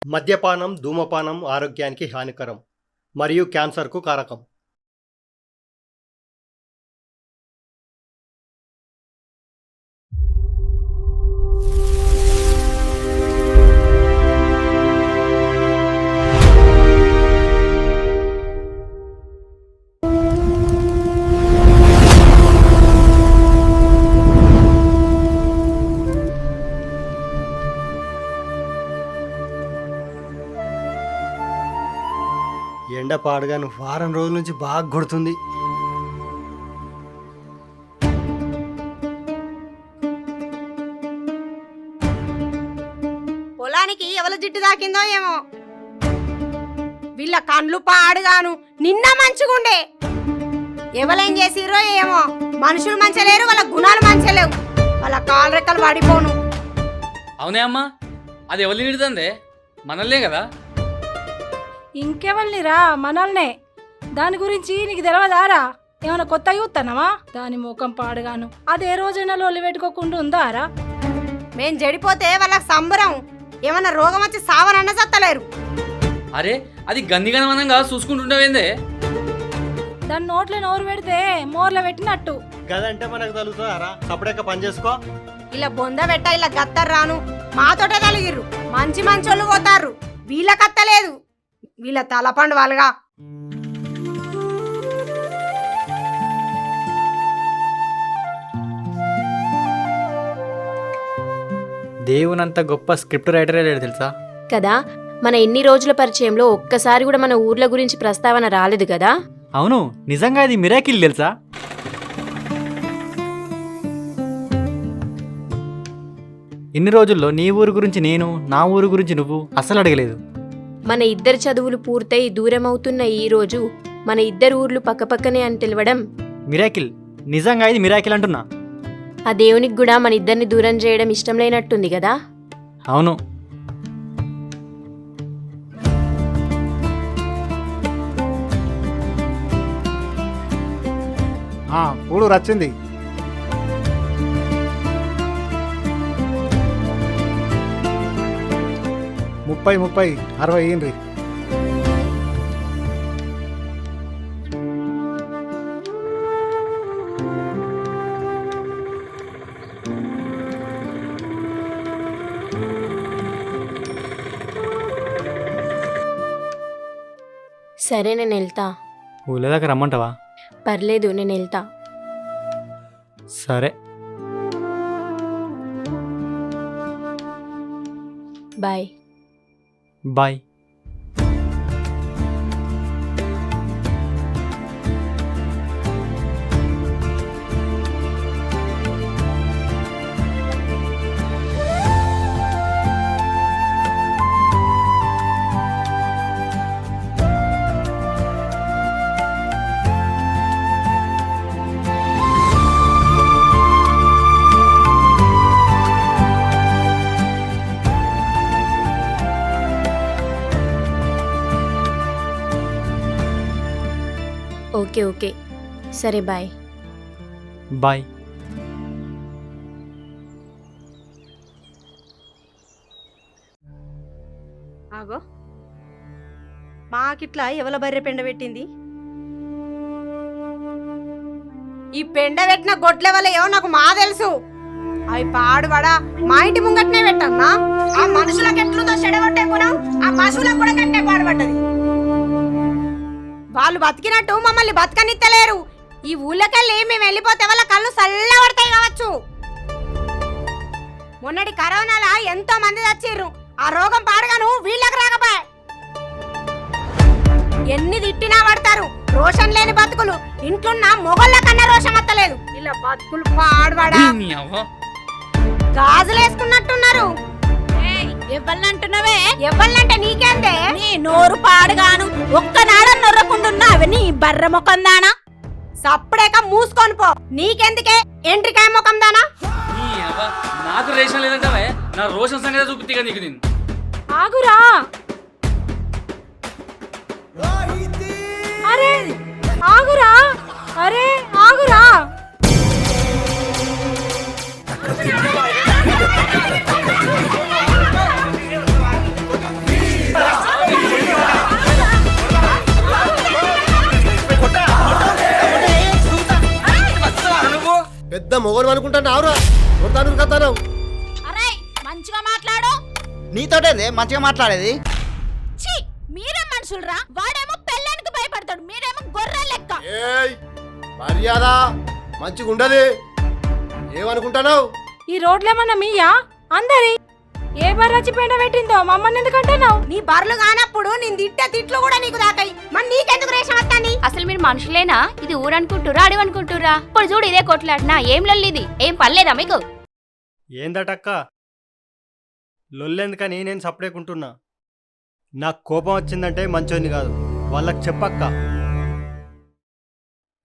మద్యపానం, ధూమపానం ఆరోగ్యానికి హానికరం మరియు క్యాన్సర్కు కారకం. ఎండ పాడుగాను వారం రోజుల నుంచి బాగా కొడుతుంది. పొలానికి ఎవల జిట్టు దాకిందో ఏమో, వీళ్ళ కండ్లు పాడుగాను. నిన్న మంచిగుండే, ఎవలేం చేసిరో ఏమో. మనుషులు మంచలేరు, వాళ్ళ గుణాలు మంచలేవు, వాళ్ళ కాలు రెక్కలు పడిపోను. అవునే అమ్మా, అది ఎవరిని నిడుతుందే? మనల్నే కదా. ఇంకెవరినిరా, మనల్నే. దాని గురించి నీకు తెలియదారా? ఏమైనా కొత్త చూస్తున్నావా? దాని ముఖం పాడుగాను. అదే రోజైనా లొల్లి పెట్టుకోకుండా ఉందారా? మేం చెడిపోతే వాళ్ళకి సంబరం. ఏమన్నా రోగం వచ్చి సావనన్న సత్తలేరు. అరే, అది గందిగనమనంగా చూసుకుంటుండవేందే? దాని నోట్లో నోరు పెడితే మోర్లో పెట్టినట్టు. గదంటే మనకు తలుగుతారా? సపడక పని చేసుకో. ఇలా బొంద పెట్ట, ఇలా గత్తర్ రాను. మాతోటే తలిగిర్రు. మంచి మంచోళ్ళు పోతారు, వీళ్ళ కత్తలేదు. వీళ్ళ తలపండు వాళ్ళగా. దేవునంత గొప్ప స్క్రిప్ట్ రైటరే లేడు తెలుసా కదా. మన ఎన్ని రోజుల పరిచయంలో ఒక్కసారి కూడా మన ఊర్ల గురించి ప్రస్తావన రాలేదు కదా. అవును, నిజంగా ఇది మిరాకిల్ తెలుసా. ఇన్ని రోజుల్లో నీ ఊరు గురించి నేను, నా ఊరు గురించి నువ్వు అసలు అడగలేదు. మన ఇద్దరి చదువులు పూర్తయి దూరమవుతున్న ఈ రోజు మన ఇద్దరు ఊర్లు పక్కపక్కనే అని తెలవడం మిరాకిల్. నిజంగా ఇది మిరాకిల్ అంటున్నా. ఆ దేవునికి కూడా మన ఇద్దరిని దూరం చేయడం ఇష్టం లేనట్టుంది కదా. అవును. ఊడు రచ్చింది. ముప్పై 60 ఏంటి? సరే, నేను వెళ్తా. ఊళ్ళో దాకా రమ్మంటావా? పర్లేదు, నేను వెళ్తా. సరే, బాయ్. బాయ్. ఓకే ఓకే, సరే బాయ్. బాయ్. ఆగో, మాకిట్లా ఎవల బర్రె పెండ పెట్టింది? ఈ పెండ పెట్టిన గొడ్ల వల్ల ఏమో నాకు మా తెలుసు. అవి పాడుబడా మా ఇంటి ముంగట్నే పెట్టన్నా. ఆ మనుషులకు ఎట్లుందో చెడగొట్టే గుణం ఆ పశువులకు కూడా కట్టే పాడుపడ్డది. వాళ్ళు బతికినట్టు మమ్మల్ని బతకనిత్తలేరు. ఈ ఊళ్ళకెళ్ళి మేము వెళ్ళిపోతే వాళ్ళ కళ్ళు చల్లబడతాయి కావచ్చు. మొన్నటి కరోనాలో ఎంతో మంది చచ్చిర్రు. ఆ రోగం పాడగాను వీళ్ళకి రాకపోయా. ఎన్ని తిట్టినా పడతారు. రోషన్ లేని బతుకులు. ఇంట్లున్న మొగళ్ళ కన్నా రోషం వత్తలేదు. ఇలా బతుకులు పాడబడా గాజులేసుకున్నట్టున్నారు. ఎవ్వలంటున్నావే? ఎవ్వలంటే నీకేందే? నీ నోరు పాడుగాను. ఒక్కనాడ నొర్రకుండున్నావే నీ బర్ర ముఖం దానా. సప్పుడేక మూసుకొని పో. నీకెందుకే ఎంట్రికాయ ముఖం దానా? నాకు రేషన్ లేదంటావే? నా రోషన్ సంగతి చూపితే నీకు. నేను ఆగురా. అరే ఆగురా, అరే ఆగురా. మొగోడు అనుకుంటున్నావురా కొడతాను కథను అరే మంచిగా మాట్లాడు. నీతోటేందే మంచిగా మాట్లాడేది? ఛీ మీరే మనుషులరా. వాడేమో పెళ్ళానికి భయపడతాడు, మీరేమో గొర్రె లెక్క. ఏయ్ మర్యాద మంచిగా ఉండదు. ఏమనుకుంటున్నావు? ఈ రోడ్లేమన్నా మీయా అందరి? ఏ బర్రచ్చి పెండ పెట్టిందో మమ్మల్ని ఎందుకంటున్నావు? నీ బర్రెలు కానప్పుడు నేను తిట్టే తిట్లు కూడా నీకు దాకాయి. మరి నీకెందుకు రేషం వస్తాంది? అసలు మీరు మనుషులేనా? ఇది ఊరనుకుంటురా అడవనుకుంటురా? ఇప్పుడు చూడు ఇదే కొట్లాడినా ఏం లొల్లిది? ఏం పర్లేదా మీకు? ఏందటక్క లొల్లెందుకని నేను సపరేకుంటున్నా. నాకు కోపం వచ్చిందంటే మంచోని కాదు, వాళ్ళకి చెప్పక్క.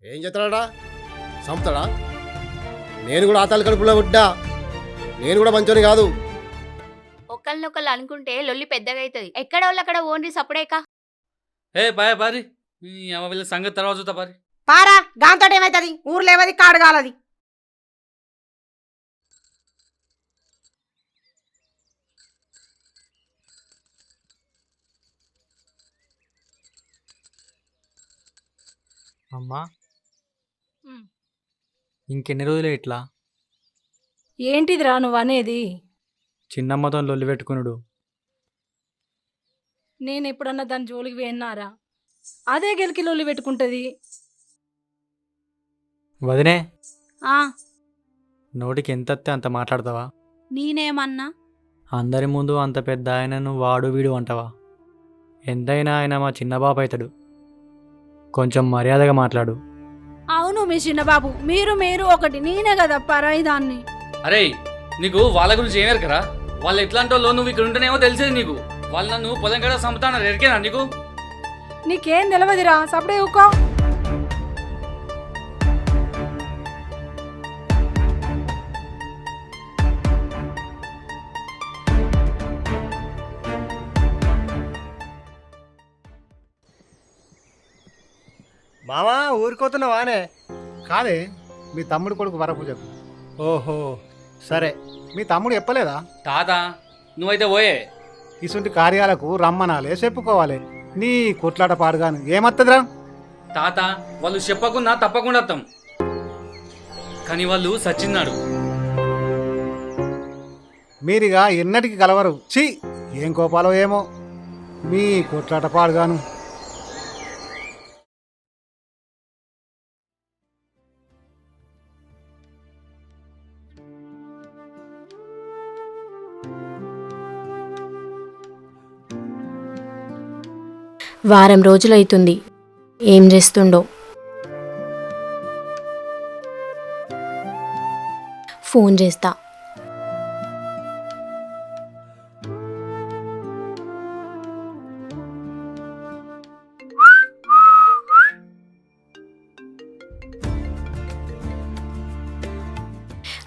ఏం చేస్తాడా? సంపుతాడా? నేను కూడా ఆతాలు కడుపులో పుట్టా. నేను కూడా మంచోని కాదు. ఒకళ్ళనొకళ్ళు అనుకుంటే లొల్లి పెద్దగా అవుతుంది. ఎక్కడ వాళ్ళు అక్కడ ఓన్లీ సపడేక. ఏ పారి వీళ్ళ సంగతి తర్వాత చూస్తా పారి. పారా దాంతో ఏమైతుంది? ఊర్లో ఏవది కాడగాలది. అమ్మా ఇంకెన్ని రోజులే ఇట్లా? ఏంటిదిరా నువ్వు అనేది? చిన్నమ్మతో లొల్లి పెట్టుకునుడు. నేను ఎప్పుడన్నా దాని జోలికి వేయన్నారా? అదే గెలికి లొల్లి పెట్టుకుంటది. వదినే ఆ నోటికి ఎంత వస్తే అంత మాట్లాడతావా? నేనేమన్నా? అందరి ముందు అంత పెద్ద ఆయనను వాడు వీడు అంటావా? ఎంతైనా ఆయన మా చిన్న బాబు అవుతాడు. కొంచెం మర్యాదగా మాట్లాడు. అవును మీ చిన్నబాబు, మీరు ఒకటి, నేనే కదా పరాయి దాన్ని. అరే నీకు వాళ్ళ గురించి ఏమేరకరా? వాళ్ళు ఎట్లాంటి వాళ్ళు నువ్వు ఇక్కడ ఉంటేనేమో తెలిసేది నీకు. వాళ్ళు నన్ను పొలం కడ చంపుతాను ఎరికేనా నీకు? నీకేం తెలియదురా, సపడే ఊకో. మామా ఊరికోతున్నావానే? కాదే మీ తమ్ముడు కొడుకు వరపూజకు. ఓహో సరే. మీ తమ్ముడు చెప్పలేదా? తాత నువ్వైతే పోయే. ఇసుంటి కార్యాలకు రమ్మనాలే, చెప్పుకోవాలి. నీ కొట్లాట పాడుగాను ఏమత్తదిరా? తాత వాళ్ళు చెప్పకుండా తప్పకుండా వస్తాం, కానీ వాళ్ళు సచ్చిన్నాడు. మీరిగా ఎన్నటికి కలవరు. ఛీ ఏం కోపాలో ఏమో మీ కొట్లాట పాడుగాను. వారం రోజులైతుంది. ఏం చేస్తుండో? ఫోన్ చేస్తా.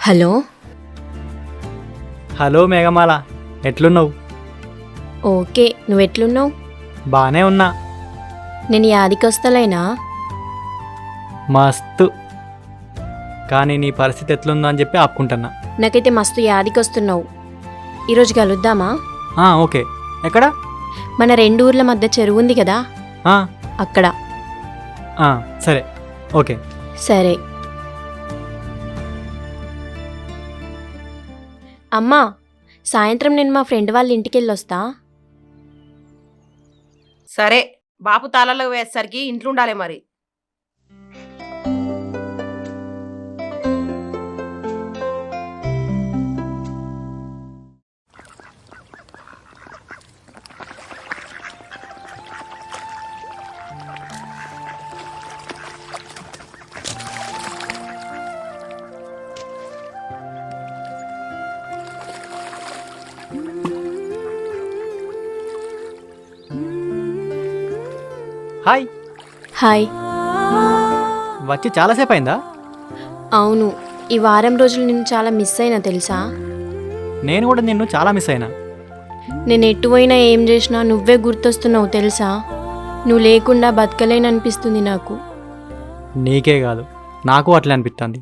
హలో హలో మేఘమాల, ఎట్లున్నావు? ఓకే, నువ్వెట్లున్నావు? బానే ఉన్నా. నేను యాదికొస్తలేనా? మస్తు. కానీ నీ పరిస్థితి ఎట్లుందో అని చెప్పి ఆపుకుంటున్నా. నాకైతే మస్తు యాదికొస్తున్నావు. ఈరోజు కలుద్దామా? ఓకే. ఎక్కడ? మన 2 ఊర్ల మధ్య చెరువు ఉంది కదా, అక్కడ. సరే ఓకే. సరే. అమ్మా, సాయంత్రం నేను మా ఫ్రెండ్ వాళ్ళ ఇంటికి వెళ్ళొస్తా. సరే, బాపు తాళాలు వేసరికి ఇంట్లో ఉండాలి మరి. హాయ్. హాయ్. వచ్చి చాలాసేపు అయిందా? అవును, ఈ వారం రోజులు నిన్ను చాలా మిస్ అయినా తెలుసా? నేను కూడా నిన్ను చాలా మిస్ అయినా. నేను ఎటు పోయినా ఏం చేసినా నువ్వే గుర్తొస్తున్నావు తెలుసా? నువ్వు లేకుండా బతకలేననిపిస్తుంది నాకు. నీకే కాదు, నాకు అట్లే అనిపిస్తుంది.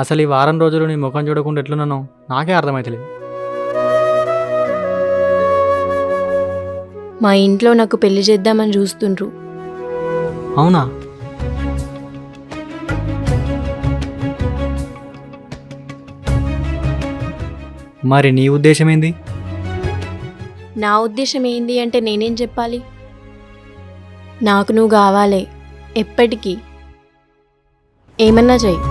అసలు ఈ వారం రోజులు నీ ముఖం చూడకుండా ఎట్లున్నానో నాకే అర్థమవుతలేదు. మా ఇంట్లో నాకు పెళ్లి చేద్దామని చూస్తుండ్రు. అవునా? మరి నీ ఉద్దేశం ఏంది? నా ఉద్దేశం ఏంది అంటే నేనేం చెప్పాలి? నాకు నువ్వు కావాలే, ఎప్పటికీ. ఏమన్నా చెయ్యి.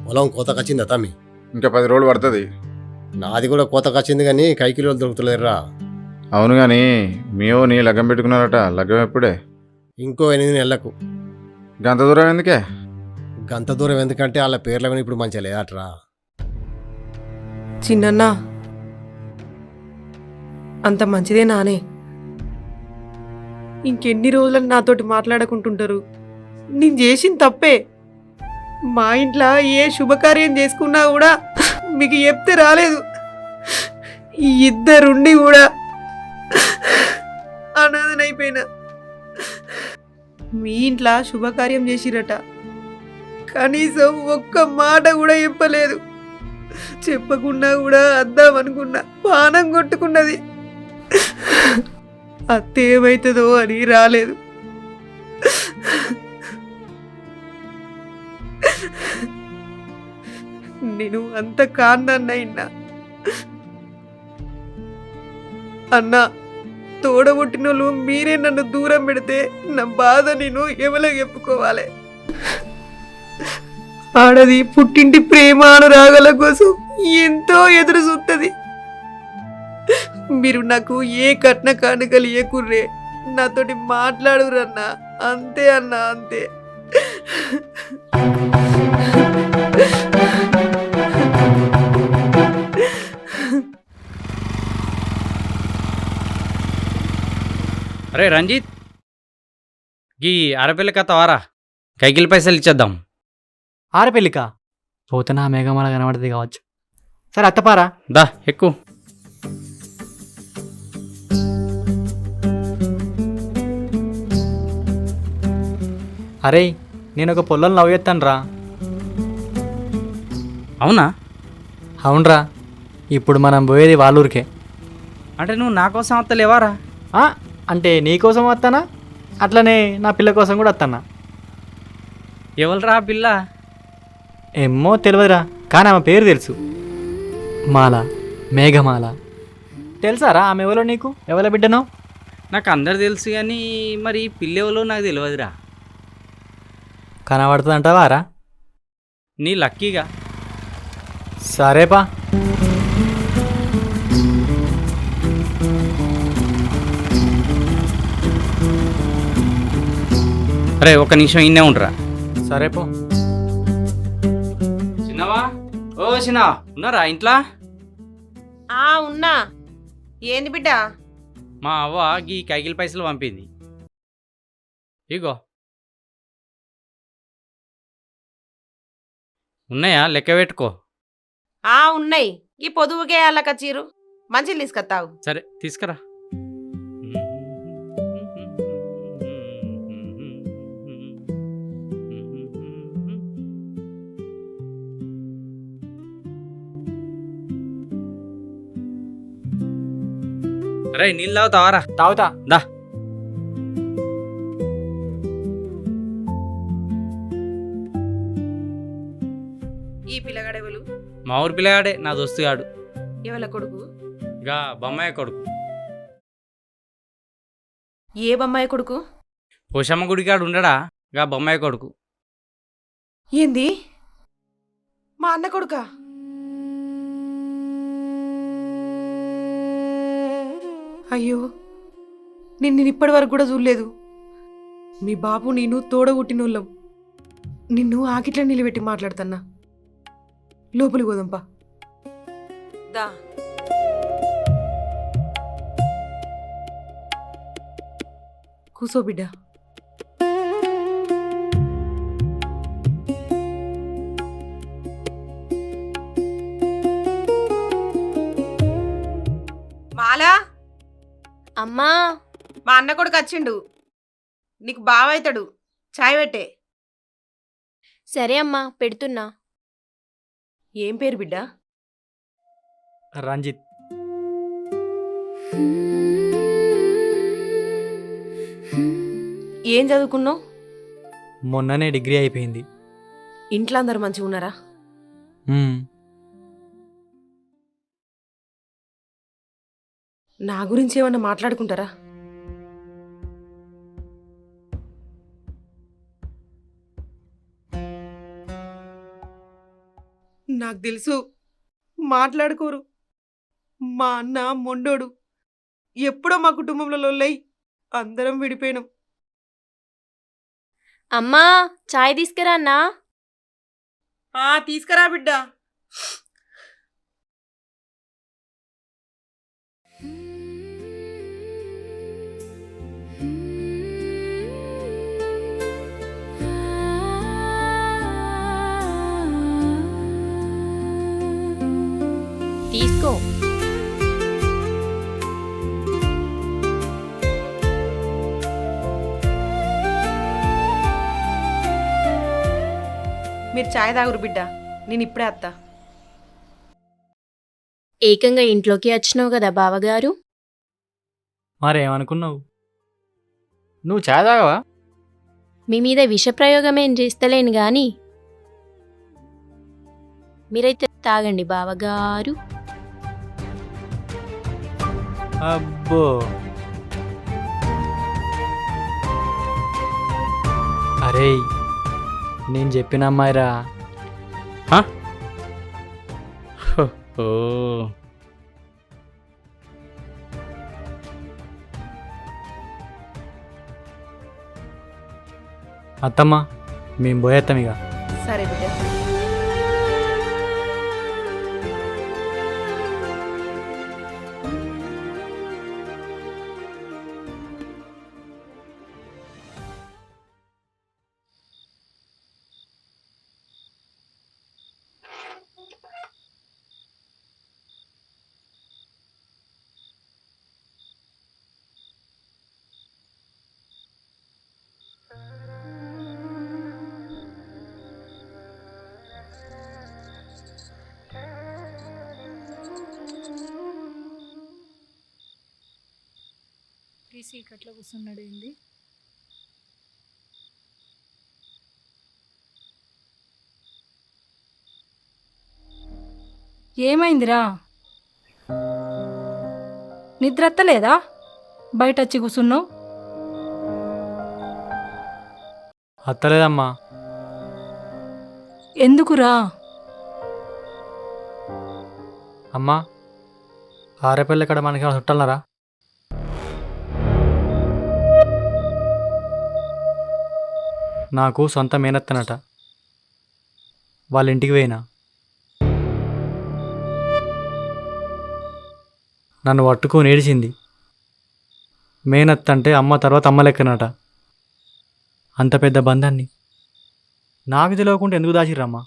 పొలం కోతకొచ్చిందా తమ్మి? ఇంకా 10 రోజులు పడుతుంది. నాది కూడా కోతకొచ్చింది కానీ కైకిలో దొరుకుతలేరురా. అవును కానీ మేము నీ లగ్గం పెట్టుకున్నారట. లగ్గం ఎప్పుడే? ఇంకో 8 నెలలకు. గంత దూరం ఎందుకే? గంత దూరం ఎందుకంటే వాళ్ళ పేర్ల మీద ఇప్పుడు మంచిగా లేదట్రా. చిన్నన్నా అంత మంచిదే నానే. ఇంకెన్ని రోజులని నాతోటి మాట్లాడకుంటుంటారు? నేను చేసిన తప్పే. మా ఇంట్లో ఏ శుభకార్యం చేసుకున్నా కూడా మీకు చెప్తే రాలేదు. ఈ ఇద్దరుండి కూడా అనాథనైపోయినా. మీ ఇంట్లో శుభకార్యం చేసిరట, కనీసం ఒక్క మాట కూడా చెప్పలేదు. చెప్పకుండా కూడా అద్దామనుకున్నా, పానం కొట్టుకున్నది. అత్త ఏమవుతుందో అని రాలేదు. నేను అంత కాన్నన్నా అన్నా. తోడబుట్టినోళ్ళు మీరే నన్ను దూరం పెడితే నా బాధ నేను ఎవరికి చెప్పుకోవాలి? ఆడది పుట్టింటి ప్రేమ అనురాగాల కోసం ఎంతో ఎదురు చూస్తుంది. మీరు నాకు ఏ కట్న కానుకలు ఇయ్యకుర్రే, నాతోటి మాట్లాడురన్నా. అంతే అన్నా, అంతే. అరే రంజిత్, ఈ అరపిల్ల కథ వారా, కైకిలి పైసలు ఇచ్చేద్దాం. ఆరపెళ్ళికా? పోతున్నా మేఘమాల కనబడుతుంది కావచ్చు. సరే అత్తపారా. దా ఎక్కువ. అరే నేను ఒక పొలం లవ్ చేస్తాను రా. అవునా? అవునరా, ఇప్పుడు మనం పోయేది వాళ్ళూరికే. అంటే నువ్వు నా కోసం వస్తలేవారా? అంటే నీ కోసం వస్తానా, అట్లనే నా పిల్ల కోసం కూడా వస్తానా. ఎవరురా పిల్ల? ఏమో తెలియదురా, కానీ ఆమె పేరు తెలుసు. మాల, మేఘమాల. తెలుసారా ఆమె ఎవరో నీకు? ఎవరి బిడ్డనో? నాకు అందరు తెలుసు కానీ మరి పిల్ల ఎవరో నాకు తెలియదురా. కనబడుతుంది అంటావారా? నీ లక్కీగా. సరేపా. అరే ఒక నిమిషం ఇన్నే ఉండరా. సరేపో. చిన్నవా, ఓ చిన్న, ఉన్నారా ఇంట్లో? ఉన్నా. ఏంది బిడ్డ? మా అవ్వ గీ కైకిలి పైసలు పంపింది. ఇగో ఉన్నాయా? లెక్క పెట్టుకో. ఉన్నాయి. ఈ పొదువుకే అల్లకచ్చీరు. మంచిలు తీసుకొస్తావు. సరే తీసుకురా. అరే నీళ్ళు తాగుతావారా? తాగుతా. దా. ఈ పిల్లగాడెవలు? మా ఊరి పిల్లగాడే, నా దోస్తుగాడు. ఎవల కొడుకు? గా బొమ్మాయి కొడుకు. ఏ బొమ్మాయి కొడుకు? పోషమ్మ గుడికాడు ఉండడా, గా బొమ్మాయి కొడుకు. ఏంది? మా అన్న కొడుకా? అయ్యో, నేను ఇప్పటి వరకు కూడా చూడలేదు. మీ బాబు నేను తోడగొట్టినోళ్ళం. నిన్ను ఆకిట్లో నిలబెట్టి మాట్లాడుతున్నా. లోపలికి పోదాంపా. దా. కూసో బిడ్డ. మాలా, అమ్మా మా అన్న కొడుకు వచ్చిండు, నీకు బావైతాడు, చాయ్ పెట్టే. సరే అమ్మా పెడుతున్నా. ఏం పేరు బిడ్డ? రంజిత్. ఏం చదువుకున్నావు? మొన్ననే డిగ్రీ అయిపోయింది. ఇంట్లో అందరు మంచిగా ఉన్నారా? మ్మ్. నా గురించి ఏమన్నా మాట్లాడుకుంటారా? నాకు తెలుసు మాట్లాడుకోరు. మా అన్న మొండోడు, ఎప్పుడో మా కుటుంబంలో లొల్లై అందరం విడిపోయినాం. అమ్మా చాయ్ తీసుకురా అన్నా. తీసుకురా బిడ్డ. తీసుకో. మీరు చాయ్ తాగురు బిడ్డ, నేను ఇప్పుడే అత్తా. ఏకంగా ఇంట్లోకి వచ్చినావు కదా బావగారు. మరేమనుకున్నావు? నువ్వు చాయ్ తాగవా? మీ మీద విషప్రయోగం ఏం చేస్తలేను గాని మీరైతే తాగండి బావగారు. అబ్బో, అరే నేను చెప్పిన అమ్మాయిరా. ఓ అత్తమ్మ మేము పోయేస్తాం ఇక. సరే బిడ్డ. సీకట్లో కూర్చున్నాడు ఏంది? ఏమైందిరా? నిద్రత్తలేదా? బయట వచ్చి కూర్చున్నావు. అత్తలేదమ్మా. ఎందుకురా? అమ్మా ఆరేపల్లి ఇక్కడ మనకి చుట్టాలరా? నాకు సొంత మేనత్తనట. వాళ్ళ ఇంటికి పోయినా. నన్ను పట్టుకొని ఏడిచింది. మేనత్త అంటే అమ్మ తర్వాత అమ్మ లెక్కనట. అంత పెద్ద బంధాన్ని నాకు తెలియకుండా ఎందుకు దాచిర్రమ్మా?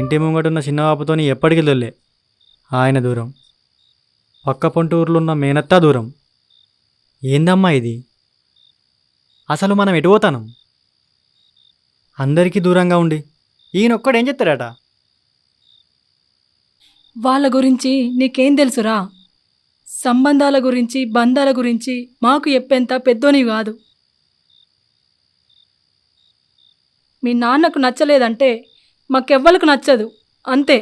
ఇంటి ముంగటున్న చిన్నబాబుతోని ఎప్పటికీ దొల్లే. ఆయన దూరం, పక్క పొంటి ఊర్లో ఉన్న మేనత్తా దూరం. ఏందమ్మా ఇది? అసలు మనం ఎటు పోతాను? అందరికీ దూరంగా ఉండి ఈయనొక్కడేం చెప్తాడట? వాళ్ళ గురించి నీకేం తెలుసురా? సంబంధాల గురించి బంధాల గురించి మాకు చెప్పేంత పెద్దోనివి కాదు. మీ నాన్నకు నచ్చలేదంటే మాకెవ్వలకు నచ్చదు అంతే.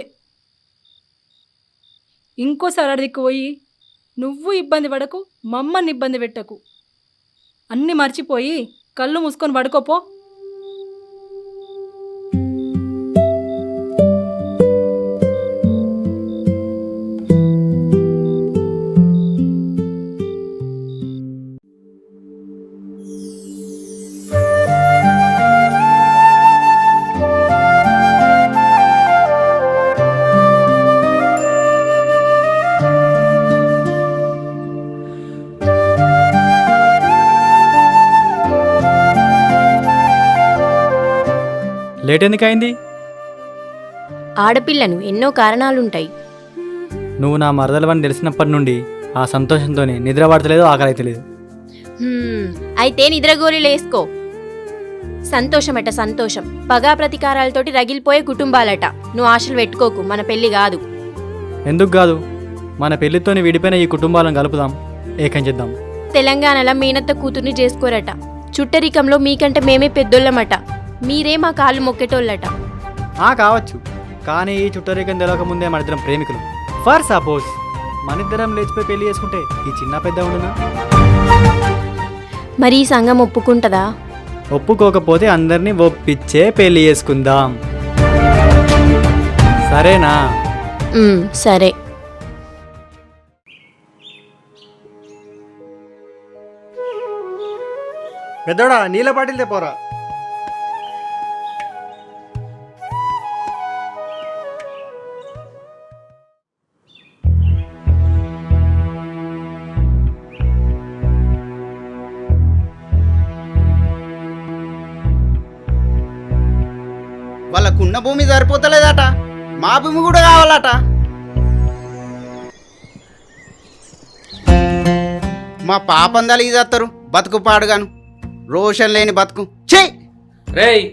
ఇంకోసారి అడిగికి పోయి నువ్వు ఇబ్బంది పడకు, మమ్మల్ని ఇబ్బంది పెట్టకు. అన్నీ మర్చిపోయి కళ్ళు మూసుకొని పడుకోపో. లేట్ ఎందుకు అయింది? ఆడపిల్లను ఎన్నో కారణాలుంటాయి. నువ్వు నా మరదలవని తెలిసినప్పటి నుండి ఆ సంతోషంతోనే నిద్ర పడతలేదు, ఆకలి అయితే లేదు. అయితే నిద్రగోళీలు వేసుకో. సంతోషమట సంతోషం, పగా ప్రతీకారాలతోటి రగిలిపోయే కుటుంబాలట. నువ్వు ఆశలు పెట్టుకోకు, మన పెళ్లి కాదు. ఎందుకు కాదు? మన పెళ్లితోని విడిపోయిన ఈ కుటుంబాలను కలుపుదాం, ఏకం చేద్దాం. తెలంగాణలో మీనత్త కూతుర్ని చేసుకోరట. చుట్టరికంలో మీకంటే మేమే పెద్దోళ్ళమట. మీరే మా కాళ్ళు మొక్కేటోళ్ళట. కావచ్చు, కానీ ఈ చుట్టరికం తెలియక ముందే మన ఇద్దరం ప్రేమికులు. ఫర్ సపోజ్ మనిద్దరం లేచిపోయి పెళ్లి చేసుకుంటే ఈ చిన్న పెద్ద ఉండునా? మరి ఈ సంఘం ఒప్పుకుంటదా? ఒప్పుకోకపోతే అందరినీ ఒప్పించే పెళ్లి చేసుకుందాం, సరేనా? సరే. పెద్దోడా నీళ్ళ బాటిల్ తెపోరా. వాళ్ళకున్న భూమి సరిపోతలేదట, మా భూమి కూడా కావాలట. మా పాపందాలు ఇదేస్తారు బతుకు పాడుగాను, రోషన్ లేని బతుకు. ఛీ! రేయ్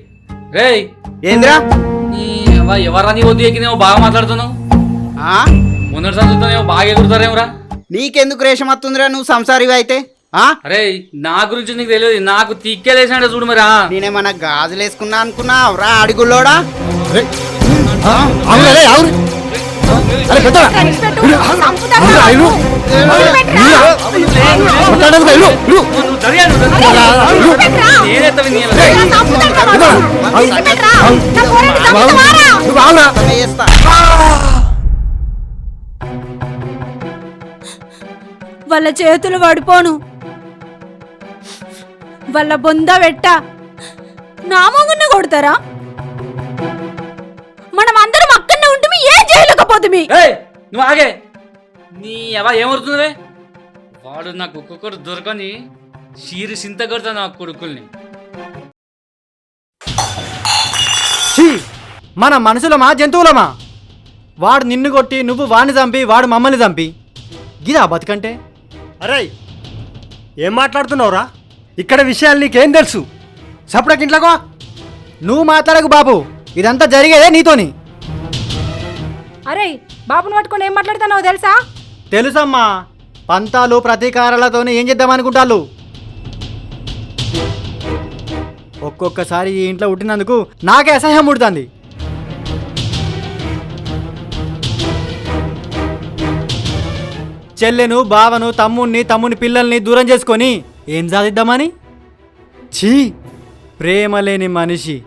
రేయ్, ఏంద్రా ఎవరా నీ వద్దు ఎక్కినేమో బాగా మాట్లాడుతున్నావు. ఆ? మొన్నటి సంచుతానేమో బాగా ఎగురుతారేమరా. నీకెందుకు రేషం వస్తుందిరా, నువ్వు సంసారివి అయితే? అరే నా గురించి నీకు తెలియదు, నాకు తిక్కేలేసాడు చూడు మరి. నేనేమన్నా గాజులు వేసుకున్నా అనుకున్నావురా అడుగుల్లోడా? వాళ్ళ చేతులు పడిపోను, వాళ్ళ బొంద వెట్ట నామగున్న కొడతారా? మనం అందరం అక్కడనే ఉంటుంది, ఏం చేయలేకపోతుంది. నువ్వు ఆగే, నీ ఎవ ఏమవుతుందే? వాడు నాకు ఒక్కొక్కడు దొరకని చీరి సింత కొడతా నా కొడుకుల్ని. మన మనుషులమా జంతువులమా? వాడు నిన్ను కొట్టి నువ్వు వాడిని చంపి వాడు మమ్మల్ని చంపి గిదా బతుకంటే? అరే ఏం మాట్లాడుతున్నావురా? ఇక్కడ విషయాలు నీకేం తెలుసు? సపడకి ఇంట్లోకో. నువ్వు మాట్లాడకు బాబు, ఇదంతా జరిగేదే నీతోని. అరే బాబుని పట్టుకొని ఏం మాట్లాడుతున్నావు తెలుసా? తెలుసమ్మా, పంతాలు ప్రతీకారాలతోనే ఏం చేద్దామనుకుంటాళ్ళు. ఒక్కొక్కసారి ఈ ఇంట్లో పుట్టినందుకు నాకే అసహ్యం పుడుతుంది. చెల్లెను బావను తమ్ముని పిల్లల్ని దూరం చేసుకొని ఏం సాధిద్దామని? ఛీ, ప్రేమ లేని మనిషి.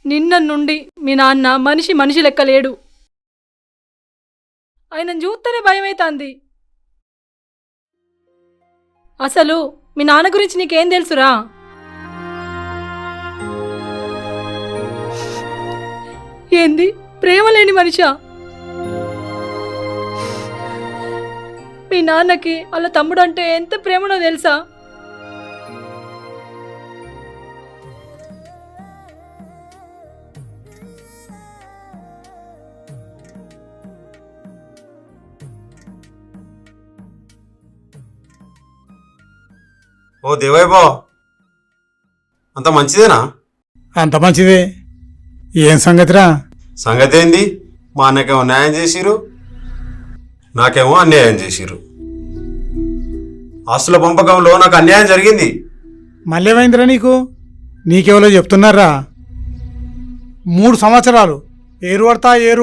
నిన్న నుండి మీ నాన్న మనిషి లెక్క లేడు. ఆయన చూస్తేనే భయమైతుంది. అసలు మీ నాన్న గురించి నీకేం తెలుసురా? ఏంది ప్రేమ లేని మనిషా? మీ నాన్నకి వాళ్ళ తమ్ముడు అంటే ఎంత ప్రేమనో తెలుసా? ఓ దేవైబావ్, అంత మంచిదేనా? అంత మంచిదే. ఏం సంగతిరా? సంగతి ఏంది? మా అన్నకేమో న్యాయం చేసిరు, నాకేమో అన్యాయం చేసిరు. ఆస్తుల పంపకంలో నాకు అన్యాయం జరిగింది. మళ్ళీ ఏమైందిరా నీకు? నీకెవరో చెప్తున్నారా? 3 సంవత్సరాలు ఏరు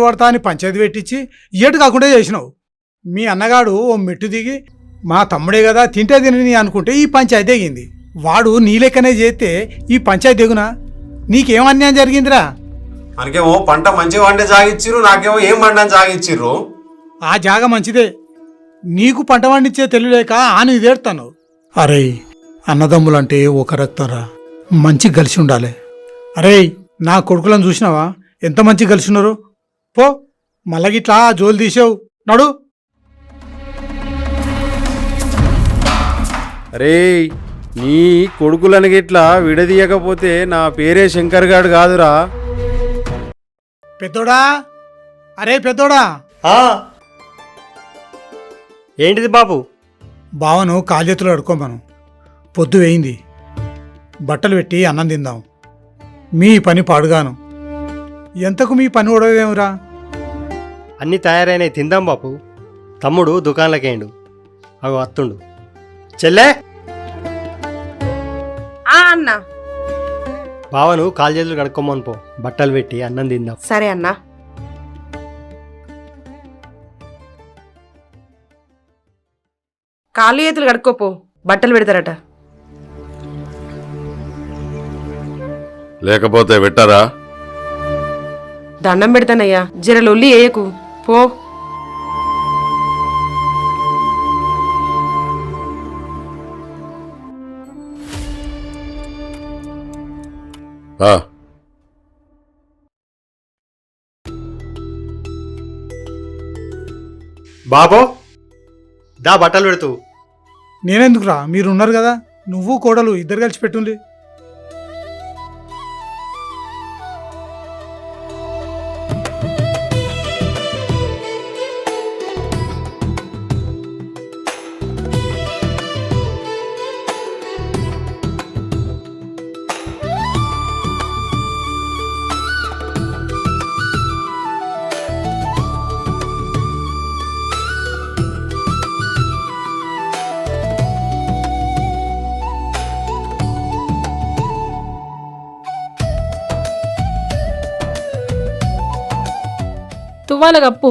పడతా అని పంచాయతీ పెట్టించి ఏటు కాకుండా చేసినావు. మీ అన్నగాడు ఓ మెట్టు దిగి మా తమ్ముడే కదా తింటే తినని అనుకుంటే ఈ పంచాయతీ ఎగింది. వాడు నీ లెక్కనే చేస్తే ఈ పంచాయతీ ఎగునా? నీకేం అన్యాయం జరిగిందిరా? మనకేమో పంట మంచిగా వండే జాగిచ్చిర్రు, నాకేమో ఏం పండని జాగిచ్చిర్రు. ఆ జాగ మంచిదే, నీకు పంట పండించే తెలియలేక ఆని ఇదేడుతాను. అరే అన్నదమ్ములంటే ఒక రక్తంరా, మంచి కలిసి ఉండాలి. అరే నా కొడుకులను చూసినావా ఎంత మంచి కలిసి ఉన్నారు? పో మళ్ళగిట్లా జోలు తీసావు, నడు. అరే నీ కొడుకులను గిట్లా విడదీయకపోతే నా పేరే శంకర్ గాడు కాదురా. పెద్దోడా, అరే పెద్దోడా, ఏంటిది బాబు? బావను కాళ్ళెత్తులు అడుకోమను. పొద్దు వేయింది, బట్టలు పెట్టి అన్నం తిందాం. మీ పని పాడుగాను. ఎంతకు మీ పని ఓడవేమురా? అన్నీ తయారైనాయి, తిందాం బాపు. తమ్ముడు దుకాణంలోకేయండు, అగో అత్తుండు. చెల్లె, అన్నా బావను కాలు చేతులు కడుక్కోమని పో, బట్టలు పెట్టి అన్నం తిందాం. సరే అన్నా. కాళ్ళు చేతులు కడుక్కోపో, బట్టలు పెడతారట. లేకపోతే పెట్టారా? దండం పెడతానయ్యా, జర లొల్లి వేయకు పో. బాబో దా బట్టలు పెడుతూ. నేనెందుకురా, మీరున్నారు కదా, నువ్వు కోడలు ఇద్దరు కలిసి పెట్టుండి. తువ్వాల కప్పు.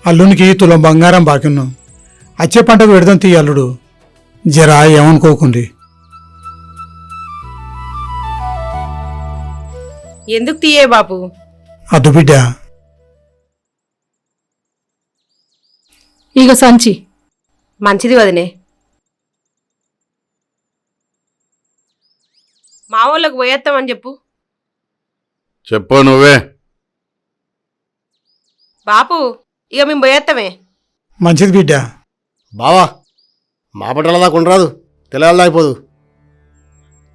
అల్లునికి తులం బంగారం బాకిన్నాం. అచ్చే పంటకు పెడదాం తీ అల్లుడు, జరా ఏమనుకోకుంది. ఎందుకు తీయే బాపు? అద్దు బిడ్డ. ఇక సంచి. మంచిది వదినే. మా వాళ్ళకు పోయేస్తామని చెప్పు. చెప్పు నువ్వే. బాపు ఇక మేము పోయేస్తామే. మంచిది బిడ్డ. బావా మా బట్టల దాకా ఉండరాదు, తెల్లవాళ్ళు అయిపోదు.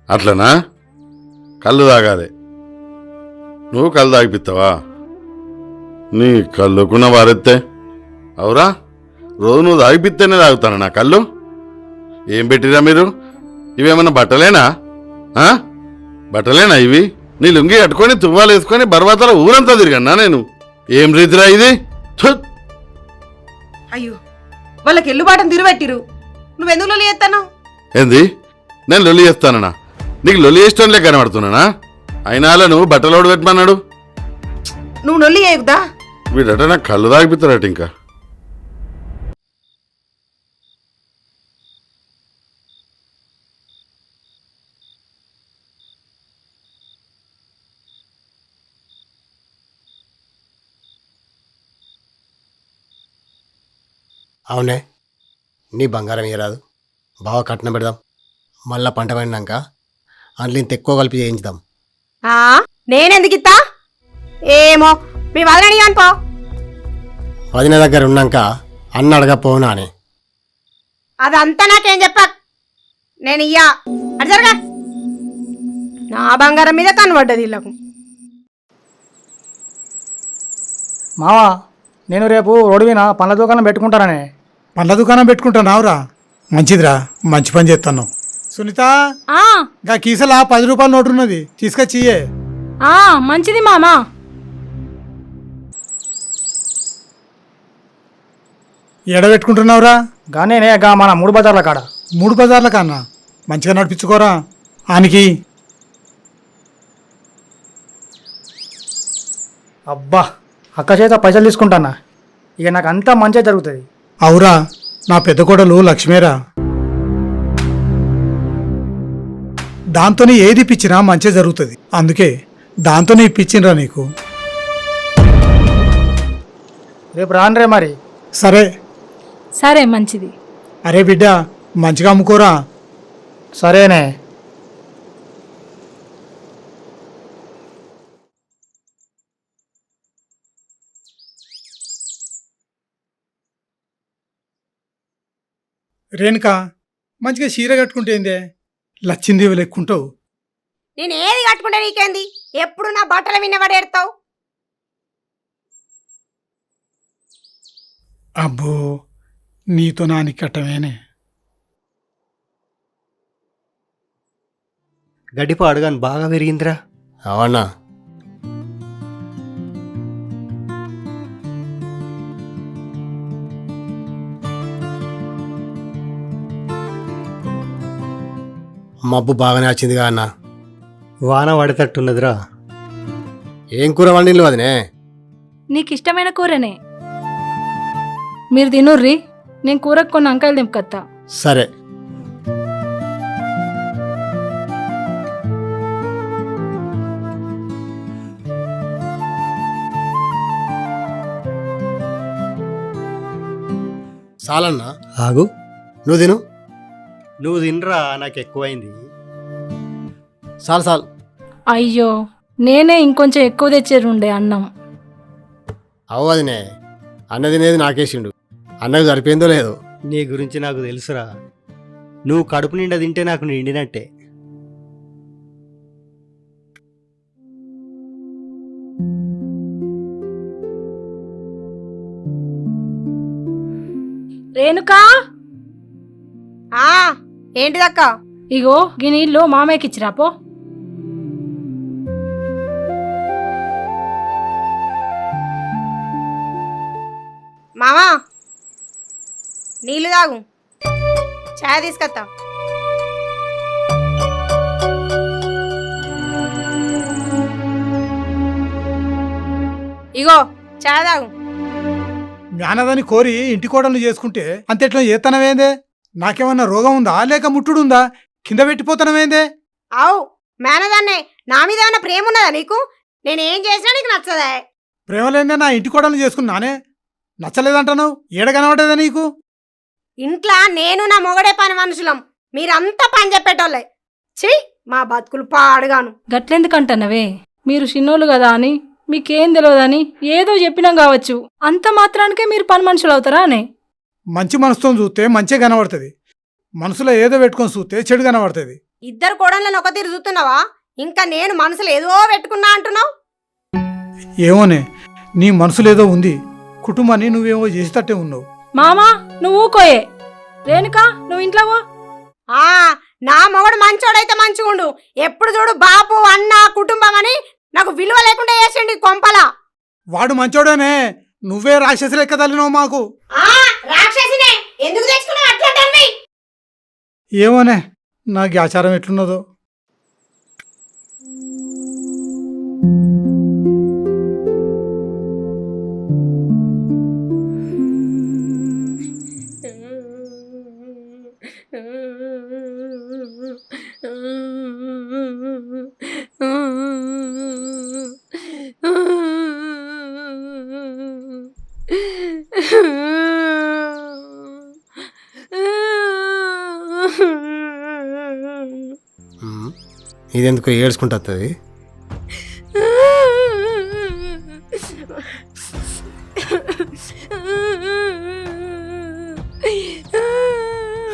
అట్లనా? కళ్ళు తాగాలి. నువ్వు కళ్ళు తాగిపిస్తావా? నీ కళ్ళుకున్న వారెత్తే అవురా? రోజు నువ్వు తాగిపిస్తేనే తాగుతాను నా కళ్ళు. ఏం పెట్టిరా మీరు? ఇవేమన్నా బట్టలేనా? బట్టలేనా ఇవి? నీ లుంగి కట్టుకొని తువ్వాలు వేసుకొని బర్వాతల ఊరంతా తిరిగన్నా నేను. ఏం రీతిరా ఇది? అయ్యో వాళ్ళకి ఎల్లుబాటను తిరువెట్టిరు, నువ్వెందుకు లొల్లి చేస్తాను? ఏంది? నేను లొల్లి చేస్తానన్నా? నీకు లొల్లి చేష్టంలే కనబడుతున్నానా? అయినా నువ్వు బట్టలోడు పెట్టమన్నాడు. నువ్వు లొల్లి చేయకుదా? వీడట నాకు కళ్ళు తాగిపిస్తాడట. ఇంకా అవునే, నీ బంగారం ఇయ్యరాదు, బాగా కట్నం పెడదాం. మళ్ళా పంట పండినాక అందులో ఇంత ఎక్కువ కలిపి చేయించుదాం. నేనెందుకు ఇత్తా? ఏమో మీ వదలని అనుకో. వదిన దగ్గర ఉన్నాక అన్న అడగపోనా అని. అదంతా నాకేం చెప్ప, నేను ఇయ్యా. అటు జరగా, నా బంగారం మీద కనబడ్డది ఇళ్ళకు. మావా, నేను రేపు రోడ్డు మీద పండ్ల దుకాణం పెట్టుకుంటాననే. పండ్ల దుకాణం పెట్టుకుంటున్నావురా? మంచిదిరా, మంచి పని చేస్తాను. సునీత, గా కీసలా 10 రూపాయల నోటు ఉన్నది, తీసుకొచ్చి ఇయ్యే. మంచిది మామా. ఎడ పెట్టుకుంటున్నావురా? గానేనే గా మన 3 బజార్ల కాడ. 3 బజార్ల కన్నా మంచిగా నడిపించుకోరా. ఆనికి అబ్బా, అక్క చేత పైసలు తీసుకుంటానా, ఇక నాకు అంతా మంచిగా జరుగుతుంది. అవురా, నా పెద్ద కోడలు లక్ష్మీరా. దాంతోనే ఏది ఇప్పించినా మంచిగా జరుగుతుంది. అందుకే దాంతోనే ఇప్పించినరా నీకు. రేపు రానురే మరి. సరే సరే, మంచిది. అరే బిడ్డ, మంచిగా అమ్ముకోరా. సరేనే. రేణుకా, మంచిగా చీర కట్టుకుంటేందే లచ్చిందేవి లెక్కుంటావు. నేను ఏది కట్టుకుంటే నీకేంది? ఎప్పుడు నా బట్టల విన్న పడేస్తావు. అబ్బో, నీతో నాని కట్టమేనే. గడ్డిపో అడగాను బాగా పెరిగిందిరా. అవన్నా మబ్బు బాగానే వచ్చిందిగా అన్న. వాన పడేటట్టున్నదిరా. ఏం కూర వండిల్లు వదినే? నీకు ఇష్టమైన కూరనే. మీరు తినుర్రి, నేను కూరకు కొన్ని వంకాయలు దింపుకొత్తా. సరే. చాలన్నా, ఆగు, నువ్వు తిను. నువ్వు తినరా, నాకు ఎక్కువైంది. చాలు. అయ్యో, నేనే ఇంకొంచెం ఎక్కువ తెచ్చేరుండే అన్నం. అవు వదినే, అన్న తినేది నాకేసిండు. అన్నకు సరిపోయిందో లేదో. నీ గురించి నాకు తెలుసురా. నువ్వు కడుపు నిండా తింటే నాకు నిండినట్టే. రేణుకా, ఏంటిదక్క? ఇగో గీ నీళ్ళు మామయ్యకి ఇచ్చిరాపో. మామా, నీళ్ళు తాగు, ఛాయ్ తీసుకొత్తా. ఇగో ఛాయ్ తాగు. జ్ఞానదాన్ని కోరి ఇంటి కోడలు చేసుకుంటే అంతెట్లా చేస్తానవేందే? నాకేమన్నా రోగం ఉందా, లేక ముట్టుడుందా? కింద పెట్టిపోతానవేందే? అవు మేనదాన్నే, నా మీద ఏమన్నా ప్రేమ ఉన్నదా నీకు? నేనేం చేసినా నీకు నచ్చదా? ప్రేమ లేదే నా ఇంటి కోడలు చేసుకున్నానే, నచ్చలేదంటాను. ఏడ కనబడేదా నీకు? ఇంట్లో నేను నా మొగడే పని మనుషులం, మీరంతా పని చెప్పేటోళ్ళే. ఛీ, మా బతుకులు పాడుగాను. గట్లెందుకంటన్నవే? మీరు చిన్నోళ్ళు కదా అని, మీకేం తెలియదని ఏదో చెప్పినాం కావచ్చు. అంత మాత్రానికే మీరు పని మనుషులు అవుతారా అనే? మంచి మనసుతో చూస్తే మంచిగా కనబడుతుంది, మనసులో ఏదో పెట్టుకొని చూస్తే చెడు కనబడుతుంది. ఇద్దరు కోడళ్ళని ఒక తీరు చూస్తున్నావా? ఇంకా నేను మనసులో ఏదో పెట్టుకున్నా అంటున్నావు. ఏమోనే, నీ మనసులో ఏదో ఉంది. కుటుంబాన్ని నువ్వేమో చేసేటట్టే ఉన్నావు. మామా, నువ్వు ఊకోయే. రేణుకా, నువ్వు ఇంట్లో పో. నా మొగడు మంచోడైతే మంచిగుండు. ఎప్పుడు చూడు బాపు అన్న కుటుంబం అని నాకు విలువ లేకుండా చేసిండి కొంపలా. వాడు మంచోడేనే, నువ్వే రాక్షసి లెక్క తల్లినావు మాకు. రాక్షసినే, ఎందుకు తెచ్చుకున్నావు అట్లా? ఏమోనే, నాకు ఆచారం ఎట్లున్నదో. ఇదెందుకు ఏడ్చుకుంటుంది.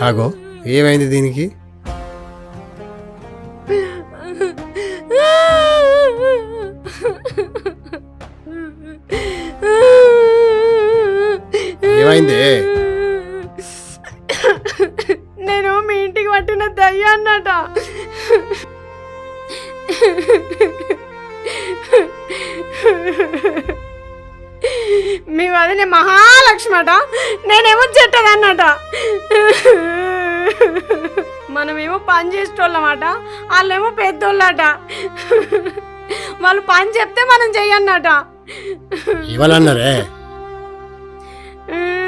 ఆగో ఏమైంది దీనికి? ఏమైంది? నేను మీ ఇంటికి పట్టిన దయ్యా అన్నట. మీ వదిన మహాలక్ష్మి అట, నేనేమో చెట్టదన్నట. మనమేమో పని చేసేటోళ్ళమాట, వాళ్ళేమో పెద్దోళ్ళట. వాళ్ళు పని చెప్తే మనం చెయ్యన్నట. ఇవ్వాలన్నారే.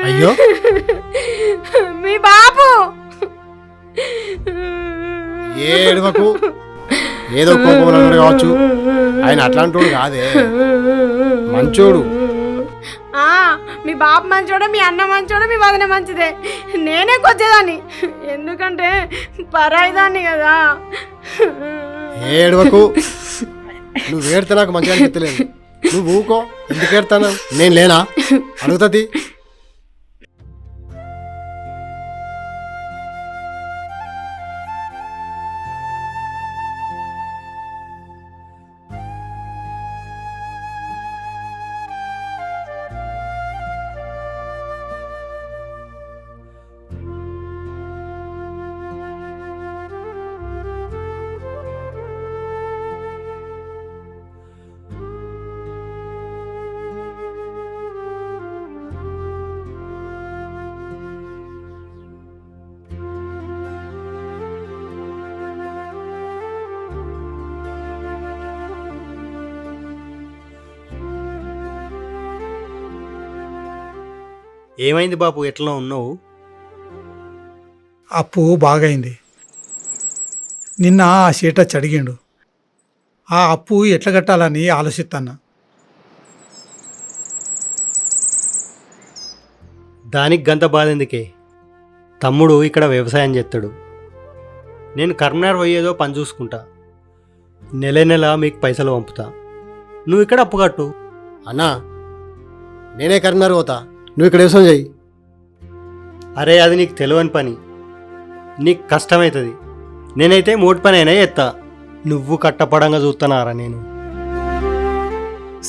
అయ్యో మీ బాబు ఏడవకు, ఏదో కోపంలో కావచ్చు, ఆయన అట్లాంటోడు కాదే, మంచోడు. మీ బాబు మంచోడే, మీ అన్న మంచోడే, మీ వదిన మంచిదే. నేనే కొచ్చేదాన్ని, ఎందుకంటే పరాయిదాన్ని కదా. ఏడవకు, నువ్వు ఏడితే నాకు మంచిగా అనిపించలేదు. నువ్వు ఊకో, ఎందుకు ఏడతాను? నేను లేనా? అడుగుతుంది. ఏమైంది బాపు, ఎట్లా ఉన్నావు? అప్పు బాగైంది. నిన్న ఆ సీట చడిగిండు. ఆ అప్పు ఎట్లా కట్టాలని ఆలోచిస్తాన్నా. దానికి గంత బాధ ఎందుకే? తమ్ముడు ఇక్కడ వ్యవసాయం చేస్తాడు, నేను కరీంనగర్ పోయేదో పని చూసుకుంటా. నెల నెల మీకు పైసలు పంపుతా, నువ్వు ఇక్కడ అప్పు కట్టు. అన్నా నేనే కరీంనగర్ పోతా, నువ్వు ఇక్కడ వ్యవసాయం చెయ్యి. అరే అది నీకు తెలియని పని, నీకు కష్టమవుతుంది. నేనైతే మోటి పని అయినా చేస్తా, నువ్వు కట్టపడంగా చూస్తున్నారా నేను.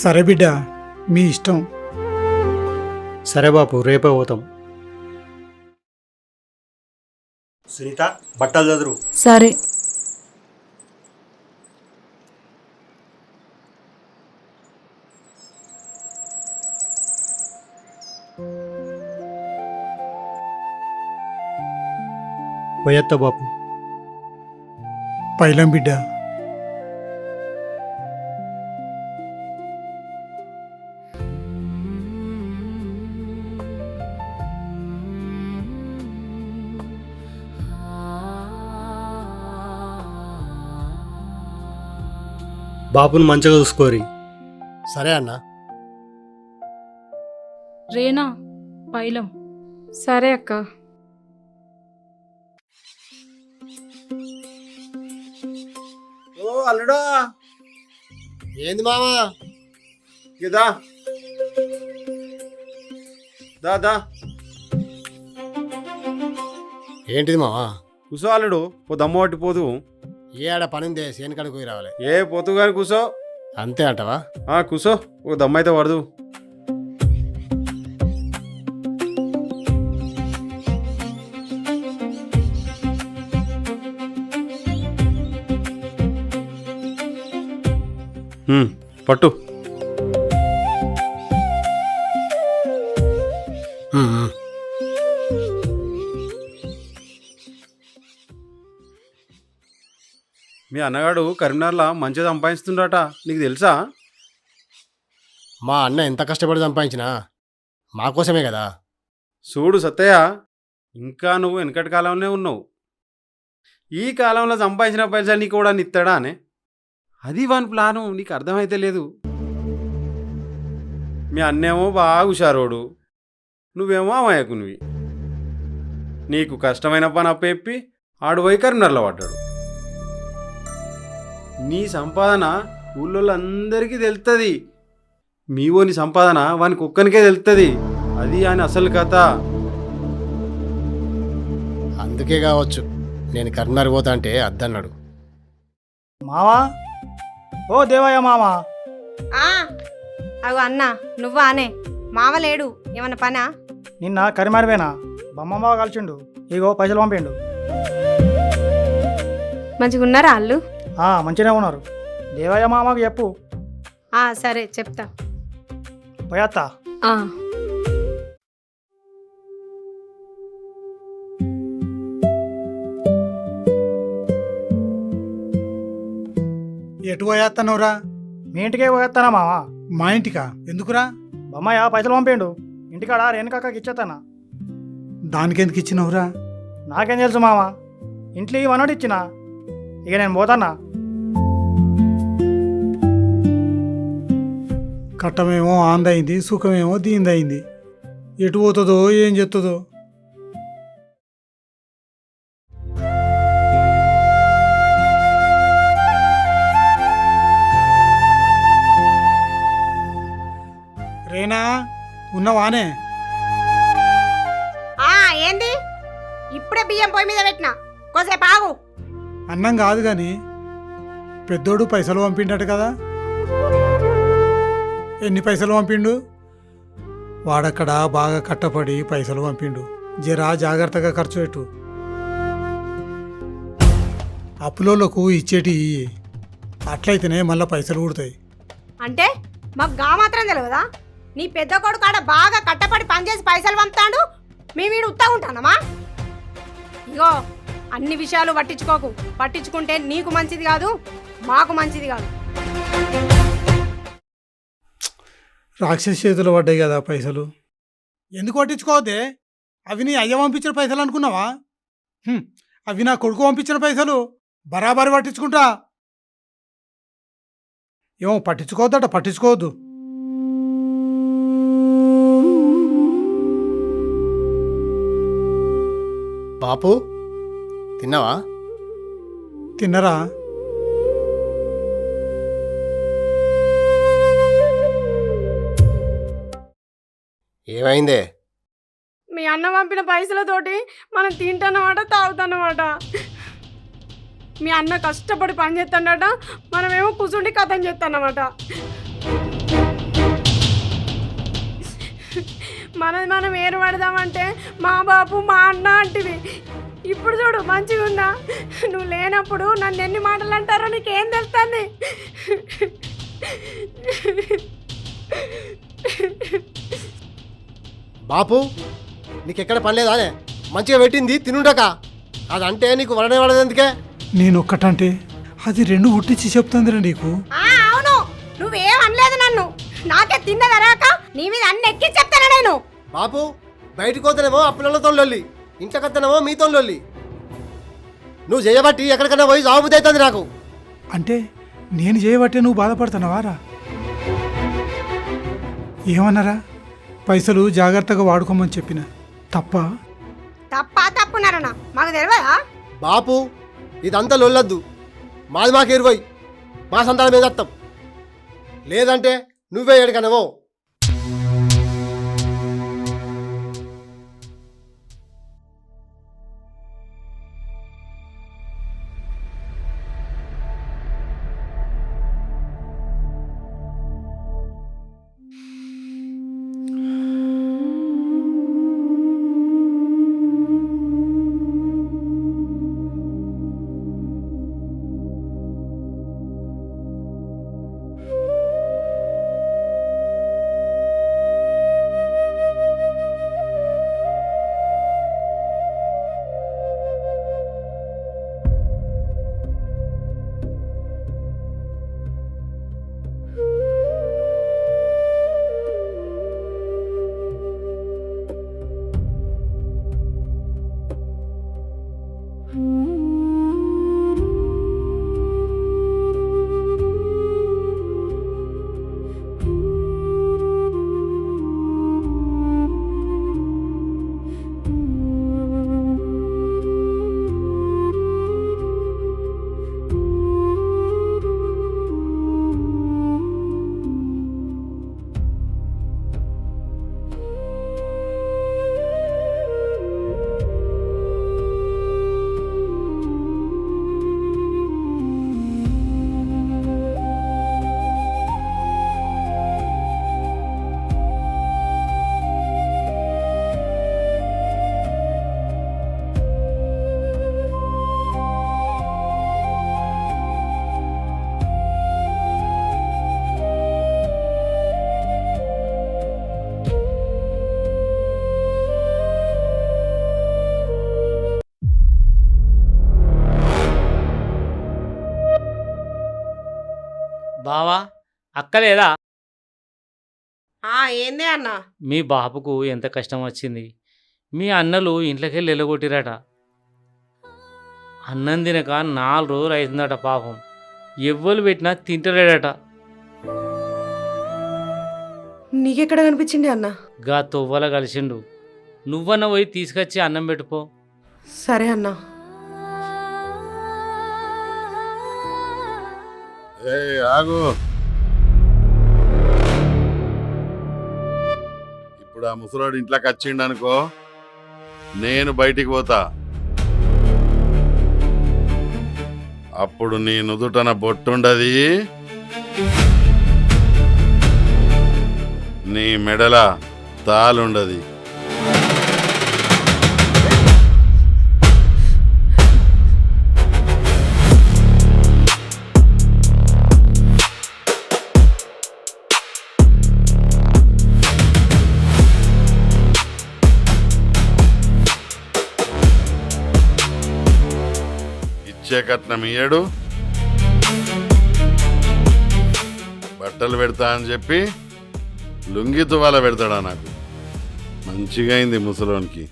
సరే బిడ్డ, మీ ఇష్టం. సరే బాపు, రేపే పోతాం. సునీత, బట్టలు చదురు. సరే. పోయత్తా బాపు. పైలం బిడ్డ. బాపును మంచిగా చూసుకోరి. సరే అన్నా. రేనా, పైలం. సరే అక్క. ఓ అల్లుడా, ఏంది మామా? ఇదా దా ఏంటిది మామా? కూసో అల్లుడు, పో దమ్ము పట్టి పోదు. ఏ ఆడ పనిందే, సేను కడుకు రావాలి. ఏ పోతు కానీ కూసో. అంతే అంటవా? కూసో, ఓ దమ్ము అయితే పడదు. పట్టు. మీ అన్నగాడు కరీంనగర్లో మంచిగా సంపాదిస్తుండట, నీకు తెలుసా? మా అన్న ఎంత కష్టపడి సంపాదించినా మా కోసమే కదా. చూడు సత్తయ్య, ఇంకా నువ్వు వెనకటి కాలంలోనే ఉన్నావు. ఈ కాలంలో సంపాదించిన పైసలు నీకు కూడా నిత్తాడా అనే? అది వాని ప్లాను, నీకు అర్థమైతే లేదు. మీ అన్నేమో బాగా హుషారోడు, నువ్వేమో అమాయకునివి. నీకు కష్టమైన పని అప్పచెప్పి ఆడు పోయి కరీంనగర్లో పడ్డాడు. నీ సంపాదన ఊళ్ళో అందరికీ తెలుస్తుంది. మీవోని సంపాదన వానికి ఒక్కనికే తెలుస్తుంది. అది అని అసలు కథ. అందుకే కావచ్చు నేను కరీంనగర్ పోతా అంటే అద్దన్నాడు. మావా, ఓ దేవయ్య మావా. అగో అన్న నువ్వా అనే మావలేడు ఏమన్నా పనా? నిన్న కరిమారివేనా బొమ్మ బావ కలిసిండు. ఇగో పైసలు పంపిండు. మంచిగా ఉన్నారా వాళ్ళు? మంచిగానే ఉన్నారు. దేవయ్య మామకు చెప్పు. సరే చెప్తా. పోయత్తా. ఎటు పోయేస్తానవురా? మీ ఇంటికే పోయేస్తానా మావా. మా ఇంటికా? ఎందుకురా? బొమ్మయ్య పైసలు పంపిండు. ఇంటికాడ రేణుకాకి ఇచ్చేస్తానా. దానికెందుకు ఇచ్చినవురా? నాకేం తెలుసు మావా. ఇంట్లో ఇవన్నోటి ఇచ్చిన. ఇక నేను పోతానా. కట్టమేమో ఆందయింది, సుఖమేమో దీందయింది. ఎటు పోతుందో ఏం చెప్తుందో. రేనా ఉన్నవానే? ఏంది ఇప్పుడే బియ్యం పొయ్యి మీద పెట్టినా, కోసేపు ఆగు. అన్నం కాదు కానీ పెద్దోడు పైసలు పంపిండట కదా. ఎన్ని పైసలు పంపిండు? వాడక్కడ బాగా కట్టపడి పైసలు పంపిండు. జరా జాగ్రత్తగా ఖర్చు పెట్టు. అప్పులోళ్ళకు ఇచ్చేటి అట్లయితేనే మళ్ళీ పైసలు కుడతాయి. అంటే మాకు గా మాత్రం తెలియదా? నీ పెద్ద కొడుకు ఆడ బాగా కట్టపడి పనిచేసి పైసలు పంపుతాడు, మేము వీడు ఉత్తా ఉంటానమ్మా. ఇగో అన్ని విషయాలు పట్టించుకోకు. పట్టించుకుంటే నీకు మంచిది కాదు, మాకు మంచిది కాదు. రాక్షస చేతులు పడ్డాయి కదా పైసలు. ఎందుకు పట్టించుకోవద్దే? అవి నీ అయ్య పంపించిన పైసలు అనుకున్నావా? అవి నా కొడుకు పంపించిన పైసలు. బరాబరి పట్టించుకుంటా. ఏమో పట్టించుకోవద్దట, పట్టించుకోవద్దు. బాపు తిన్నావా? తిన్నరా? ఏమైందే? మీ అన్న పంపిన పైసలతోటి మనం తింటానమాట, తాగుతానమాట. మీ అన్న కష్టపడి పని చేస్తాడట, మనమేమో కూర్చుండి కథం చేస్తానమాట. మనం ఏరు పడదామంటే మా బాపు మా అన్న అంటివి. ఇప్పుడు చూడు మంచిగా ఉన్నా. నువ్వు లేనప్పుడు నన్ను ఎన్ని మాటలు అంటారో నీకేం తెలుస్తుంది? బాపు నీకెక్కడ పని లేదా? మంచిగా పెట్టింది తినుండక. అదంటే నీకు వలనే పడేందుకే. నేనొక్కటంటే అది రెండు గుట్టించి చెప్తుందిరా నీకు. అవును, నువ్వేం అనలేదు నన్ను. నాకే తిన్నదరాక నీ మీద అన్ని ఎక్కి చెప్తాను నేను. బాపు బయటకు పోతేనేమో ఆ పిల్లలతో లొల్లి, ఇంట్లోకి వస్తేనేమో మీతో లొల్లి. నువ్వు చేయబట్టి ఎక్కడికైనా పోయి జాబుద్ది అవుతుంది నాకు. అంటే నేను చేయబట్టే నువ్వు బాధపడుతున్నావారా? ఏమన్నారా? పైసలు జాగ్రత్తగా వాడుకోమని చెప్పిన. తప్పున్నారన్నా మాకు తెలియదా? బాపు ఇదంతా లొల్లొద్దు. మాది మాకు 20, మా సంతానం మీద వస్తాం. లేదంటే నువ్వే ఎక్కడికైనావో. బావా అక్కలేదా? ఏందే అన్న? మీ బాబుకు ఎంత కష్టం వచ్చింది. మీ అన్నలు ఇంట్లోకెళ్ళి ఎల్లగొట్టిరట. అన్నం తినక 4 రోజులు అవుతుందట. పాపం ఎవ్వరు పెట్టినా తింటలేడట. నీకెక్కడ కనిపించింది అన్న? గా తొవ్వల కలిసిండు. నువ్వన్న పోయి తీసుకొచ్చి అన్నం పెట్టుకో. సరే అన్న. ఆగు. ఇప్పుడు ఆ ముసలోడు ఇంట్లోకి వచ్చిండు అనుకో, నేను బయటికి పోతా. అప్పుడు నీ నుదుటన బొట్టుండది, నీ మెడల తాలుండది. ఇచ్చే కట్నం ఇయ్యడు, బట్టలు పెడతా అని చెప్పి లుంగి తువాల పెడతాడా నాకు? మంచిగా అయింది ముసలోనికి.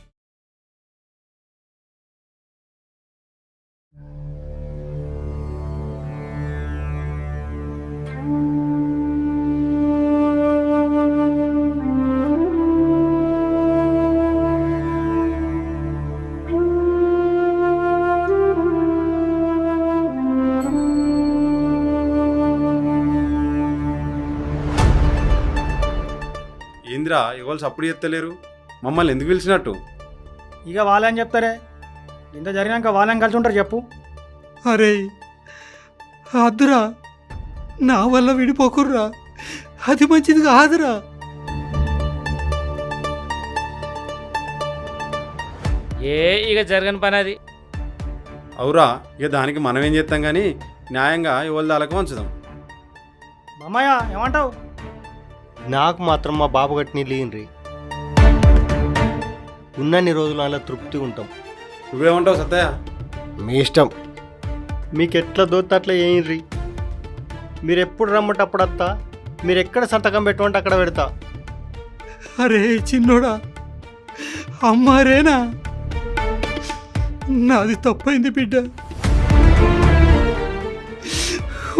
ఏందిరా ఎవరు సప్పుడు ఎత్తలేరు? మమ్మల్ని ఎందుకు పిలిచినట్టు? ఇక వాళ్ళని చెప్తారే, ఇంత జరిగినాక వాళ్ళని కలిసి ఉంటారు చెప్పు. అరే అద్దురా, నా వల్ల విడిపోకుర్రా, అది మంచిది కాదురా. ఇక జరగని పని అది. అవురా, ఇక దానికి మనం ఏం చేస్తాం కానీ న్యాయంగా ఎవరి దాలకు వంచుదాం. మామయ్య ఏమంటావు? నాకు మాత్రం మా బాబు గట్టిని లీన్రి. ఉన్నన్ని రోజులు అలా తృప్తి ఉంటాం. నువ్వేమంటావు సత్తయ్య? మీ ఇష్టం. మీకు ఎట్లా దోత్త అట్లా ఏంరి. మీరు ఎప్పుడు రమ్మంటే అప్పుడు వస్తా, మీరు ఎక్కడ సంతకం పెట్టమంటే అక్కడ పెడతా. అరే చిన్నోడా, అమ్మారేనా? నాది తప్పైంది బిడ్డ.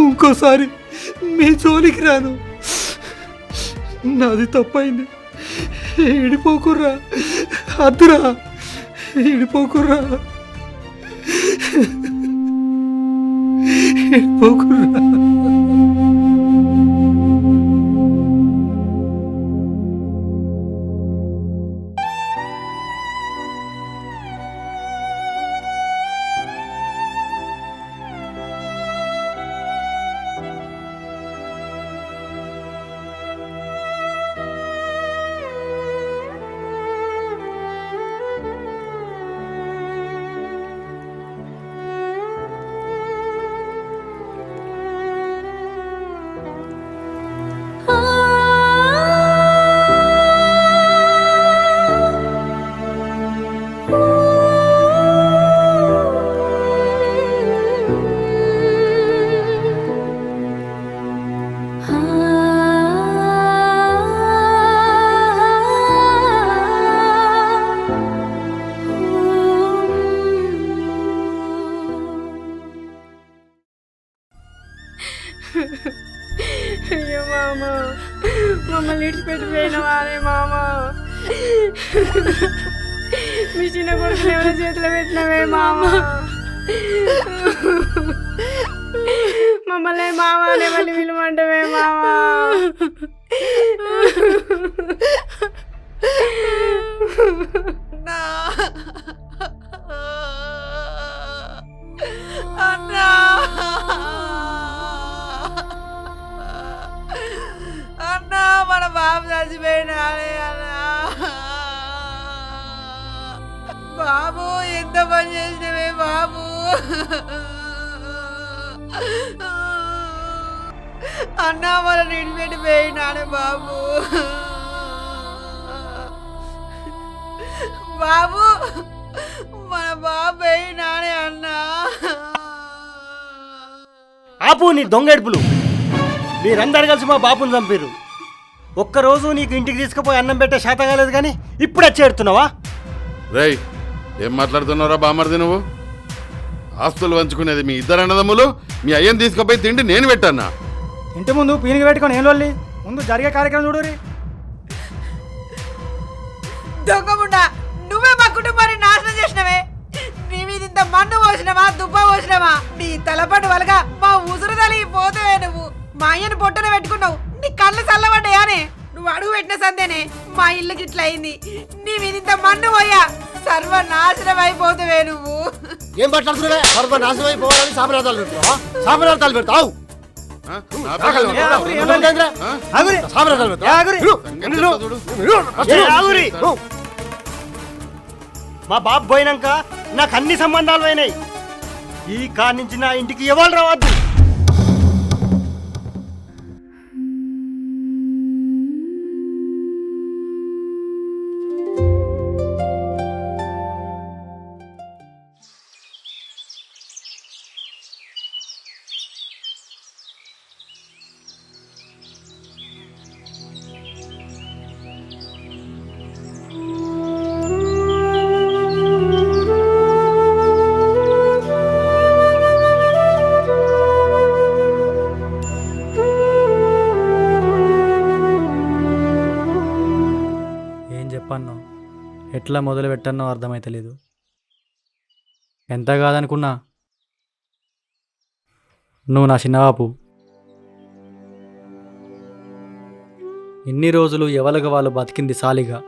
ఇంకోసారి మీ జోలికి రాను. నాది తప్పైంది. ఇడిపోకుర్రా, అద్దురా, ఇడిపోకుర్రా, ఇడిపోకుర్రా. అయ్యో మామ, మమ్మల్ని ఇడిచిపెట్టిపోయిన వారే మామ. మీ చిన్న కొడుకుని ఎవరి చేతిలో పెట్టినవే మామ. మమ్మల్ని మామ అనే మళ్ళీ విలువంటవే మామ. అన్నా, అన్నా, మన బాబు చచ్చిపోయినాడే అన్నా. బాబు ఎంత పని చేసినవే బాబు. అన్నా మన నిడిపెట్టి పోయినాడే బాబు. బాబు, మన బాబు పోయినాడే అన్నా. ఆపు నీ దొంగ ఎడుపులు. మీరందరు కలిసి మా బాపుని చంపిర్రు. ఒక్కరోజు నీకు ఇంటికి తీసుకుపోయి అన్నం పెట్టే శాత కాలేదు కానీ ఇప్పుడే చేరుతున్నావా? రేయ్ ఏం మాట్లాడుతున్నావురా బామర్ది నువ్వు? ఆస్తులు పంచుకునేది మీ ఇద్దరు అన్నదమ్ములు, మీ అయ్యని తీసుకుపోయి తిండి నేను పెట్టన్నా. ఇంటి ముందు పీనిక పెట్టుకొని ఏం లొల్లి? ముందు జరిగే కార్యక్రమం చూడురి. దొంగముండా, నువ్వే మా కుటుంబాన్ని నాశనం చేసినవే. నీ మీద ఇంత మన్ను పోసినవా, దుబ్బ పోసినవా? నీ తలపండు వలగా మా ఉసురు తలి పోతావే. నువ్వు మా అయ్యను పొట్టున పెట్టుకున్నావు. నీ కళ్ళు చల్లబడ్డాయానే? నువ్వు అడుగు పెట్టిన సందేనే మా ఇల్లుకి ఇట్లా అయింది. నీ మీద ఇంత మన్ను పోయా సర్వనాశనం అయిపోతావే నువ్వు. ఏం మాట్లాడుతున్నావే? సర్వనాశనం అయిపోవాలని సామరాధాలు పెడతావా? సామరాధాలు పెడతావు? మా బాబు పోయినాక నాకు అన్ని సంబంధాలు అయినాయి. ఈ కాడి నుంచి నా ఇంటికి ఎవరు రావద్దు. ఎట్లా మొదలు పెట్టన్నో అర్థమైతలేదు. ఎంత కాదనుకున్నా నువ్వు నా చిన్నబాపు. ఇన్ని రోజులు ఎవరికి వాళ్ళు బతికింది సాలిగా.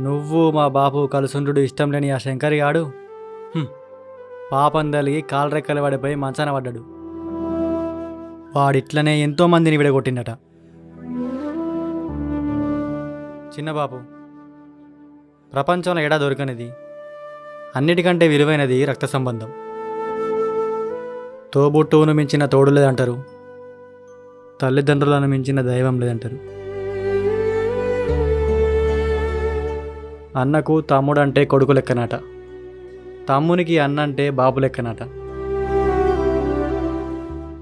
నువ్వు మా బాపు కలుసుండ్రుడు ఇష్టం లేని ఆ శంకరి గాడు పాపం తలిగి కాలరెక్కలు పడిపోయి మంచాన పడ్డాడు. వాడిట్లనే ఎంతోమందిని విడగొట్టిండట. చిన్నబాపు, ప్రపంచంలో ఎడా దొరకనిది, అన్నిటికంటే విలువైనది రక్త సంబంధం. తోబుట్టువును మించిన తోడు లేదంటారు, తల్లిదండ్రులను మించిన దైవం లేదంటారు. అన్నకు తమ్ముడంటే కొడుకు లెక్కనట, తమ్మునికి అన్నంటే బాబు లెక్కనట.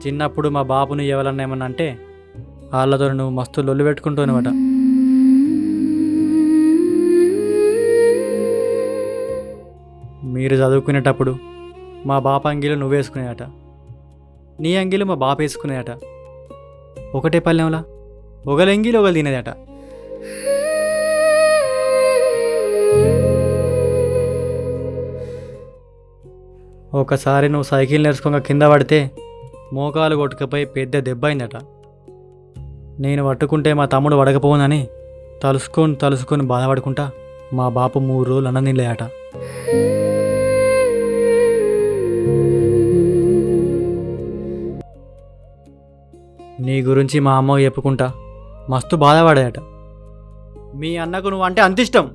చిన్నప్పుడు మా బాబుని ఎవరన్నా ఏమన్నా అంటే వాళ్ళతో నువ్వు మస్తు లొల్లు పెట్టుకుంటూనేవట. మీరు చదువుకునేటప్పుడు మా బాప అంగిలు నువ్వు వేసుకునేట, నీ అంగిలు మా బాప వేసుకునేట. ఒకటే పల్లెంలా ఒకరు ఎంగిలు ఒకరు తినేదట. ఒకసారి నువ్వు సైకిల్ నేర్చుకోగా కింద పడితే మోకాలు కొట్టుకుపోయి పెద్ద దెబ్బ అయిందట. నేను పట్టుకుంటే మా తమ్ముడు పడకపోనని తలుసుకొని బాధపడుకుంటా మా బాపు 3 రోజులు అన్నం తినలేదట. నీ గురించి మా అమ్మ చెప్పుకుంటా మస్తు బాధపడేదట. మీ అన్నకు నువ్వు అంటే అంత ఇష్టం.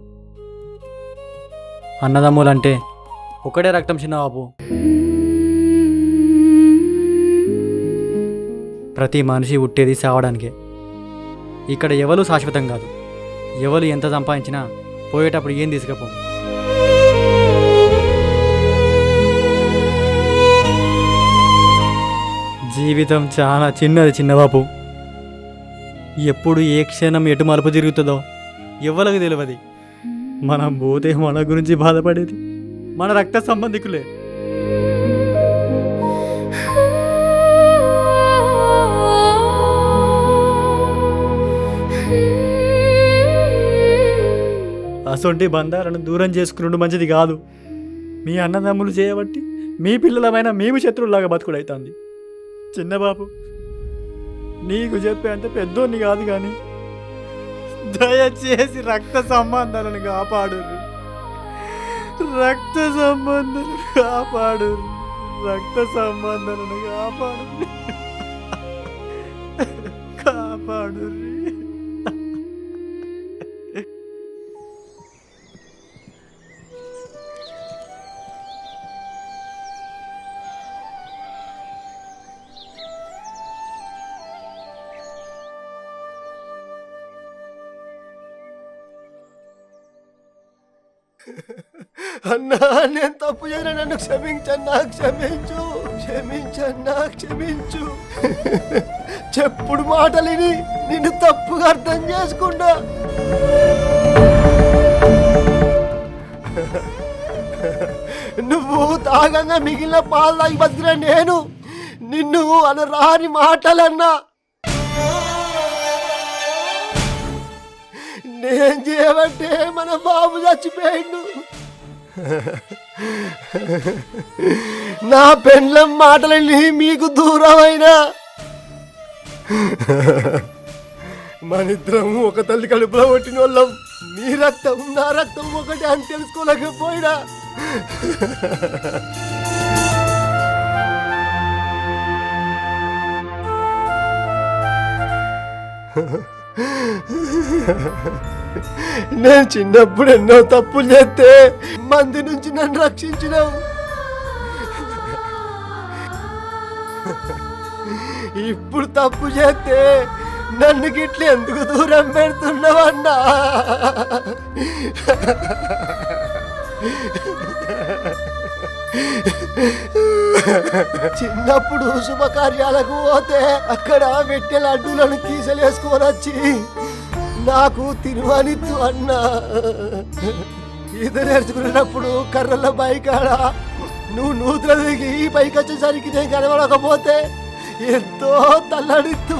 అన్నదమ్ములంటే ఒకటే రక్తం చిన్నబాబు. ప్రతి మనిషి పుట్టేది సావడానికే. ఇక్కడ ఎవరు శాశ్వతం కాదు. ఎవరు ఎంత సంపాదించినా పోయేటప్పుడు ఏం తీసుకపో. జీవితం చాలా చిన్నది చిన్నబాబు. ఎప్పుడు ఏ క్షణం ఎటు మలుపు తిరుగుతుందో ఎవరికి తెలియదు. మనం పోతే మన గురించి బాధపడేది మన రక్త సంబంధికులే. అసొంటి బంధాలను దూరం చేసుకున్నట్టు మంచిది కాదు. మీ అన్నదమ్ములు చేయబట్టి మీ పిల్లలమైన మేము శత్రువులాగా బతుకుడైతుంది. చిన్నబాబు, నీకు చెప్పే అంత పెద్దోన్ని కాదు కానీ దయచేసి రక్త సంబంధాలను కాపాడు. రక్త సంబంధాలను కాపాడు. రక్త సంబంధాలను కాపాడు. కాపాడు. అన్నా, నేను తప్పు చేయను, నన్ను క్షమించన్నా, క్షమించు. చెప్పుడు మాటలిని నిన్ను తప్పుగా అర్థం చేసుకున్నా. నువ్వు తాగంగా మిగిలిన పాలు తాగి బతికిన నేను నిన్ను అనరాని మాటలన్నా. నేను చేయబట్టే మన బాబు చచ్చిపోయిండు. నా పెండ్లం మాటలని మీకు దూరమైనా మనిద్దరం ఒక తల్లి కడుపులో కొట్టిన వాళ్ళం. నీ రక్తం నా రక్తం ఒకటి అని తెలుసుకోలేకపోయినా నేను చిన్నప్పుడు ఎన్నో తప్పులు చేస్తే మంది నుంచి నన్ను రక్షించినావు. ఇప్పుడు తప్పు చేస్తే నన్ను గిట్ల ఎందుకు దూరం పెడుతున్నావన్నా? చిన్నప్పుడు శుభకార్యాలకు పోతే అక్కడ పెట్టే లడ్డూలను కీసలేసుకొని వచ్చి నాకు తిరువనిత్తు అన్నా. ఈత నేర్చుకునేటప్పుడు కర్రల బైకాడ నువ్వు నూతుల దిగి ఈ పైకి వచ్చేసరికి నేను కనబడకపోతే ఎంతో తల్లడిత్తు.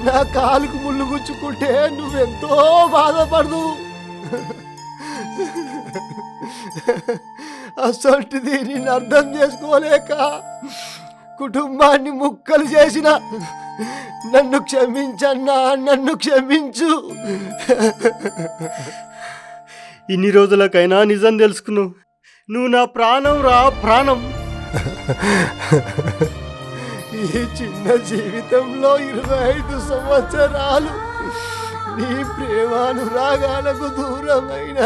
నా కాలుకు ముళ్ళు గుచ్చుకుంటే నువ్వెంతో బాధపడదు. అసలుది నేను అర్థం చేసుకోలేక కుటుంబాన్ని ముక్కలు చేసిన. నన్ను క్షమించన్నా, నన్ను క్షమించు. ఇన్ని రోజులకైనా నిజం తెలుసుకున్నావు. నువ్వు నా ప్రాణం రా, ప్రాణం. ఈ చిన్న జీవితంలో 25 సంవత్సరాలు నీ ప్రేమానురాగాలకు దూరమైన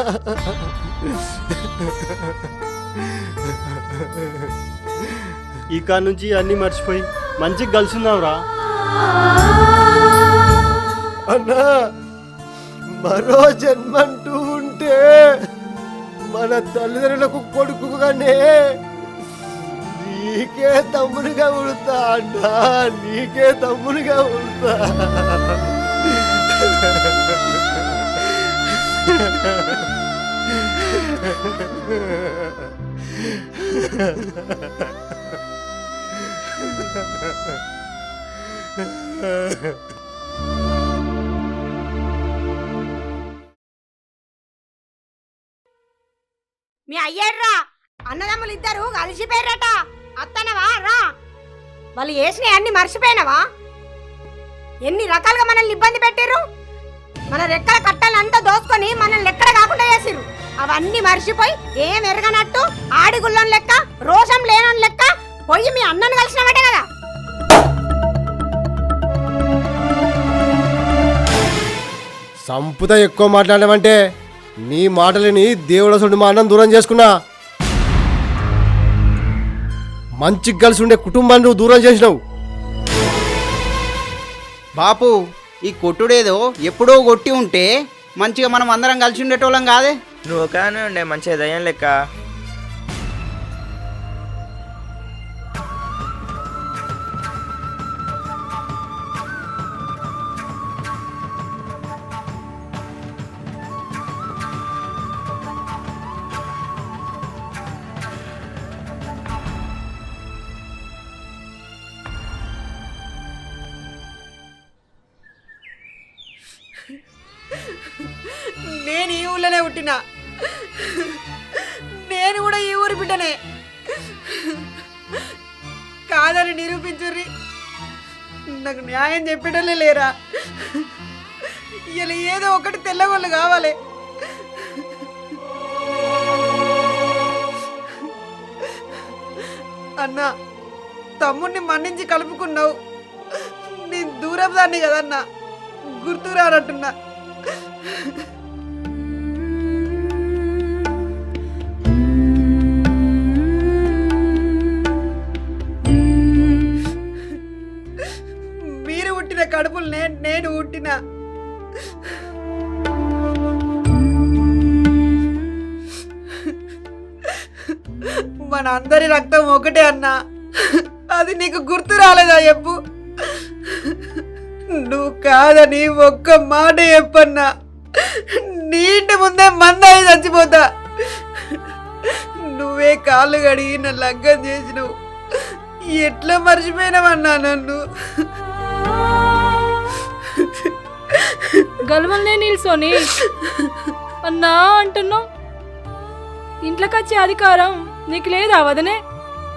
ఇక నుంచి అన్నీ మర్చిపోయి మంచిగా కలిసిందావురా. అన్నా, మరో జన్మంటూ ఉంటే మన తల్లిదండ్రులకు కొడుకుగానే నీకే తమ్మునిగా ఉడతా అన్నా, నీకే తమ్మునిగా ఉడతా. మీ అయ్యాడ్రా, అన్నదమ్ములు ఇద్దరు కలిసిపోయారట. అత్తనవా రా. వాళ్ళు చేసిన అన్ని మర్చిపోయినవా? ఎన్ని రకాలుగా మనల్ని ఇబ్బంది పెట్టిర్రు. మన రెక్కల కట్టాలంతా దోసుకొని మనల్ని ఎక్కడ కాకుండా చేసిర్రు. అవన్నీ మర్చిపోయి ఏం ఎరగనట్టు ఆడిగుళ్ళం లెక్క, రోషం లేనని లెక్క పోయి మీ అన్నను కలిసినవాటే కదా. సంపుత ఎక్కువ మాట్లాడమంటే నీ మాటలని దేవుడు అసలు మా అన్నం దూరం చేసుకున్నా. మంచిగా కలిసి ఉండే కుటుంబాన్ని నువ్వు దూరం చేసినావు. బాపు, ఈ కొట్టుడేదో ఎప్పుడో కొట్టి ఉంటే మంచిగా మనం అందరం కలిసి ఉండేటోళ్ళం కాదే. నువ్వు ఒకనే ఉండే మంచిగా దయ్యం లెక్క. నేను ఈ ఊళ్ళోనే పుట్టినా. నేను కూడా ఈ ఊరి బిడ్డనే కాదని నిరూపించుర్రి. నాకు న్యాయం చెప్పేటోళ్ళే లేరా? ఇలా ఏదో ఒకటి తెల్లగొళ్ళు కావాలి. అన్నా, తమ్ముడిని మన్నించి కలుపుకున్నావు. నేను దూరం దాన్ని కదన్నా, గుర్తురానట్టున్నా. మీరు పుట్టిన కడుపులు నేను పుట్టిన. మన అందరి రక్తం ఒకటే అన్నా. అది నీకు గుర్తు రాలేదా చెప్పు? నువ్వు కాదని ఒక్క మాట చెప్పన్నా నీ ఇంటి ముందే మందాయి చచ్చిపోతా. నువ్వే కాళ్ళు కడిగి నా లగ్గం చేసినావు. ఎట్లా మర్చిపోయినావన్నా నన్ను? గల్వల్నే నిల్సోని అన్నా అంటున్నావు. ఇంట్లోకి వచ్చే అధికారం నీకు లేదా వదనే?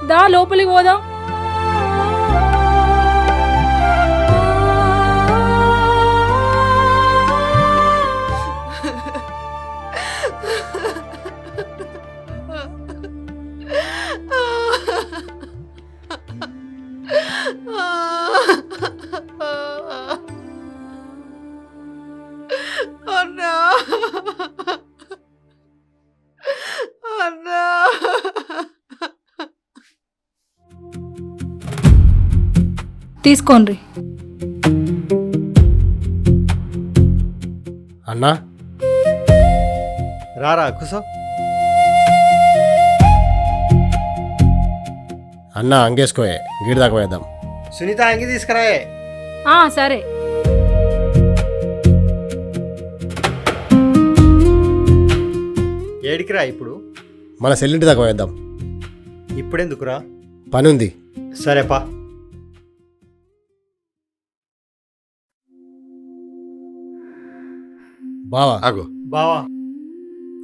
దా లోపలికి పోదాం. అన్నా అన్నా తీసుకోండి. అన్నా రారా కూసో. అన్నా అంగేసుకోయే గీడి దాకా వేద్దాం. సునీత అంగి తీసుకురాయే. సరే. ఏడికిరా ఇప్పుడు? మన సెల్లింటి దాకా వేద్దాం. ఇప్పుడెందుకురా? పని ఉంది. సరేపా. బావా ఆగో బావా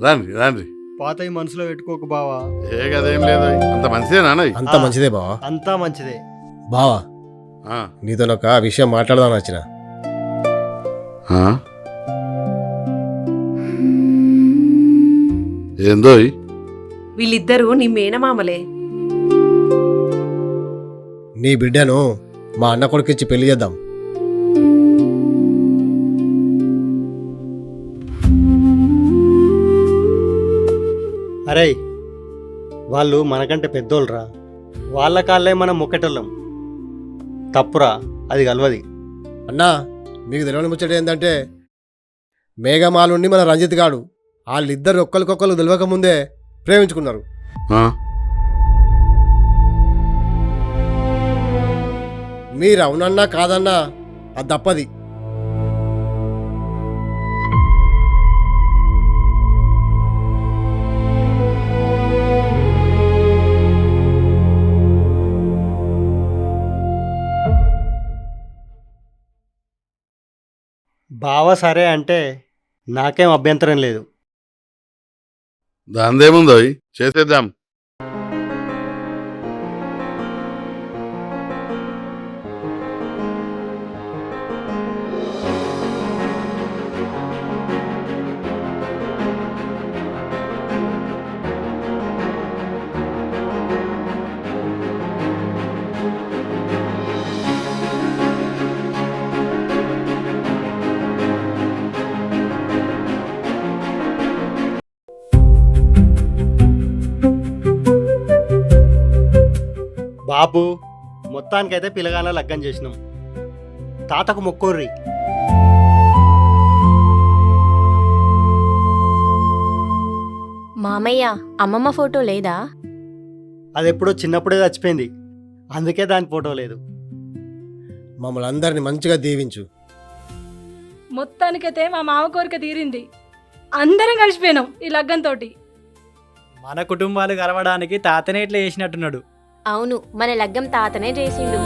రాండి రాండి. పాత ఈ మనసులో పెట్టుకోకు బావా. ఏ కదేం లేదు. అంత మంచిదేనా అన్నయ్య? అంతా మంచిదే బావా. అంతా మంచిదే. బావా ఆ, నీతోనొక విషయం మాట్లాడదామని వచ్చిన. ఆ? ఏందో వీళ్ళిద్దరూ నీ మేనమామలే. నీ బిడ్డను మా అన్న కొడుకిచ్చి పెళ్లి చేద్దాం. అరే వాళ్ళు మనకంటే పెద్దోళ్ళరా. వాళ్ళ కాళ్ళే మనం మొక్కటోళ్ళం. తప్పురా, అది కలవది. అన్నా మీకు తెలియని ముచ్చట ఏంటంటే మేఘమాలుండి మన రంజిత్ గాడు వాళ్ళిద్దరు ఒక్కరికొక్కరు తెలియక ముందే ప్రేమించుకున్నారు. ఆ? మీరు అవునన్నా కాదన్నా అది తప్పది. బావ సరే అంటే నాకేం అభ్యంతరం లేదు. దాందేముందో చేసేద్దాం. బాబు మొత్తానికైతే పిల్లగానే లగ్గం చేసినాం. తాతకు మొక్కోర్రి. మామయ్య అమ్మమ్మ ఫోటో లేదా? అది ఎప్పుడో చిన్నప్పుడే చచ్చిపోయింది, అందుకే దాని ఫోటో లేదు. మమ్మల్ని అందరినీ మంచిగా దీవించు. మొత్తానికైతే మా మామ కోరిక తీరింది. అందరం కలిసిపోయినాం ఈ లగ్గంతో. మన కుటుంబాలు కలవడానికి తాతనే ఇట్లా చేసినట్టున్నాడు. అవును, మన లగ్గం తాతనే చేసిండు.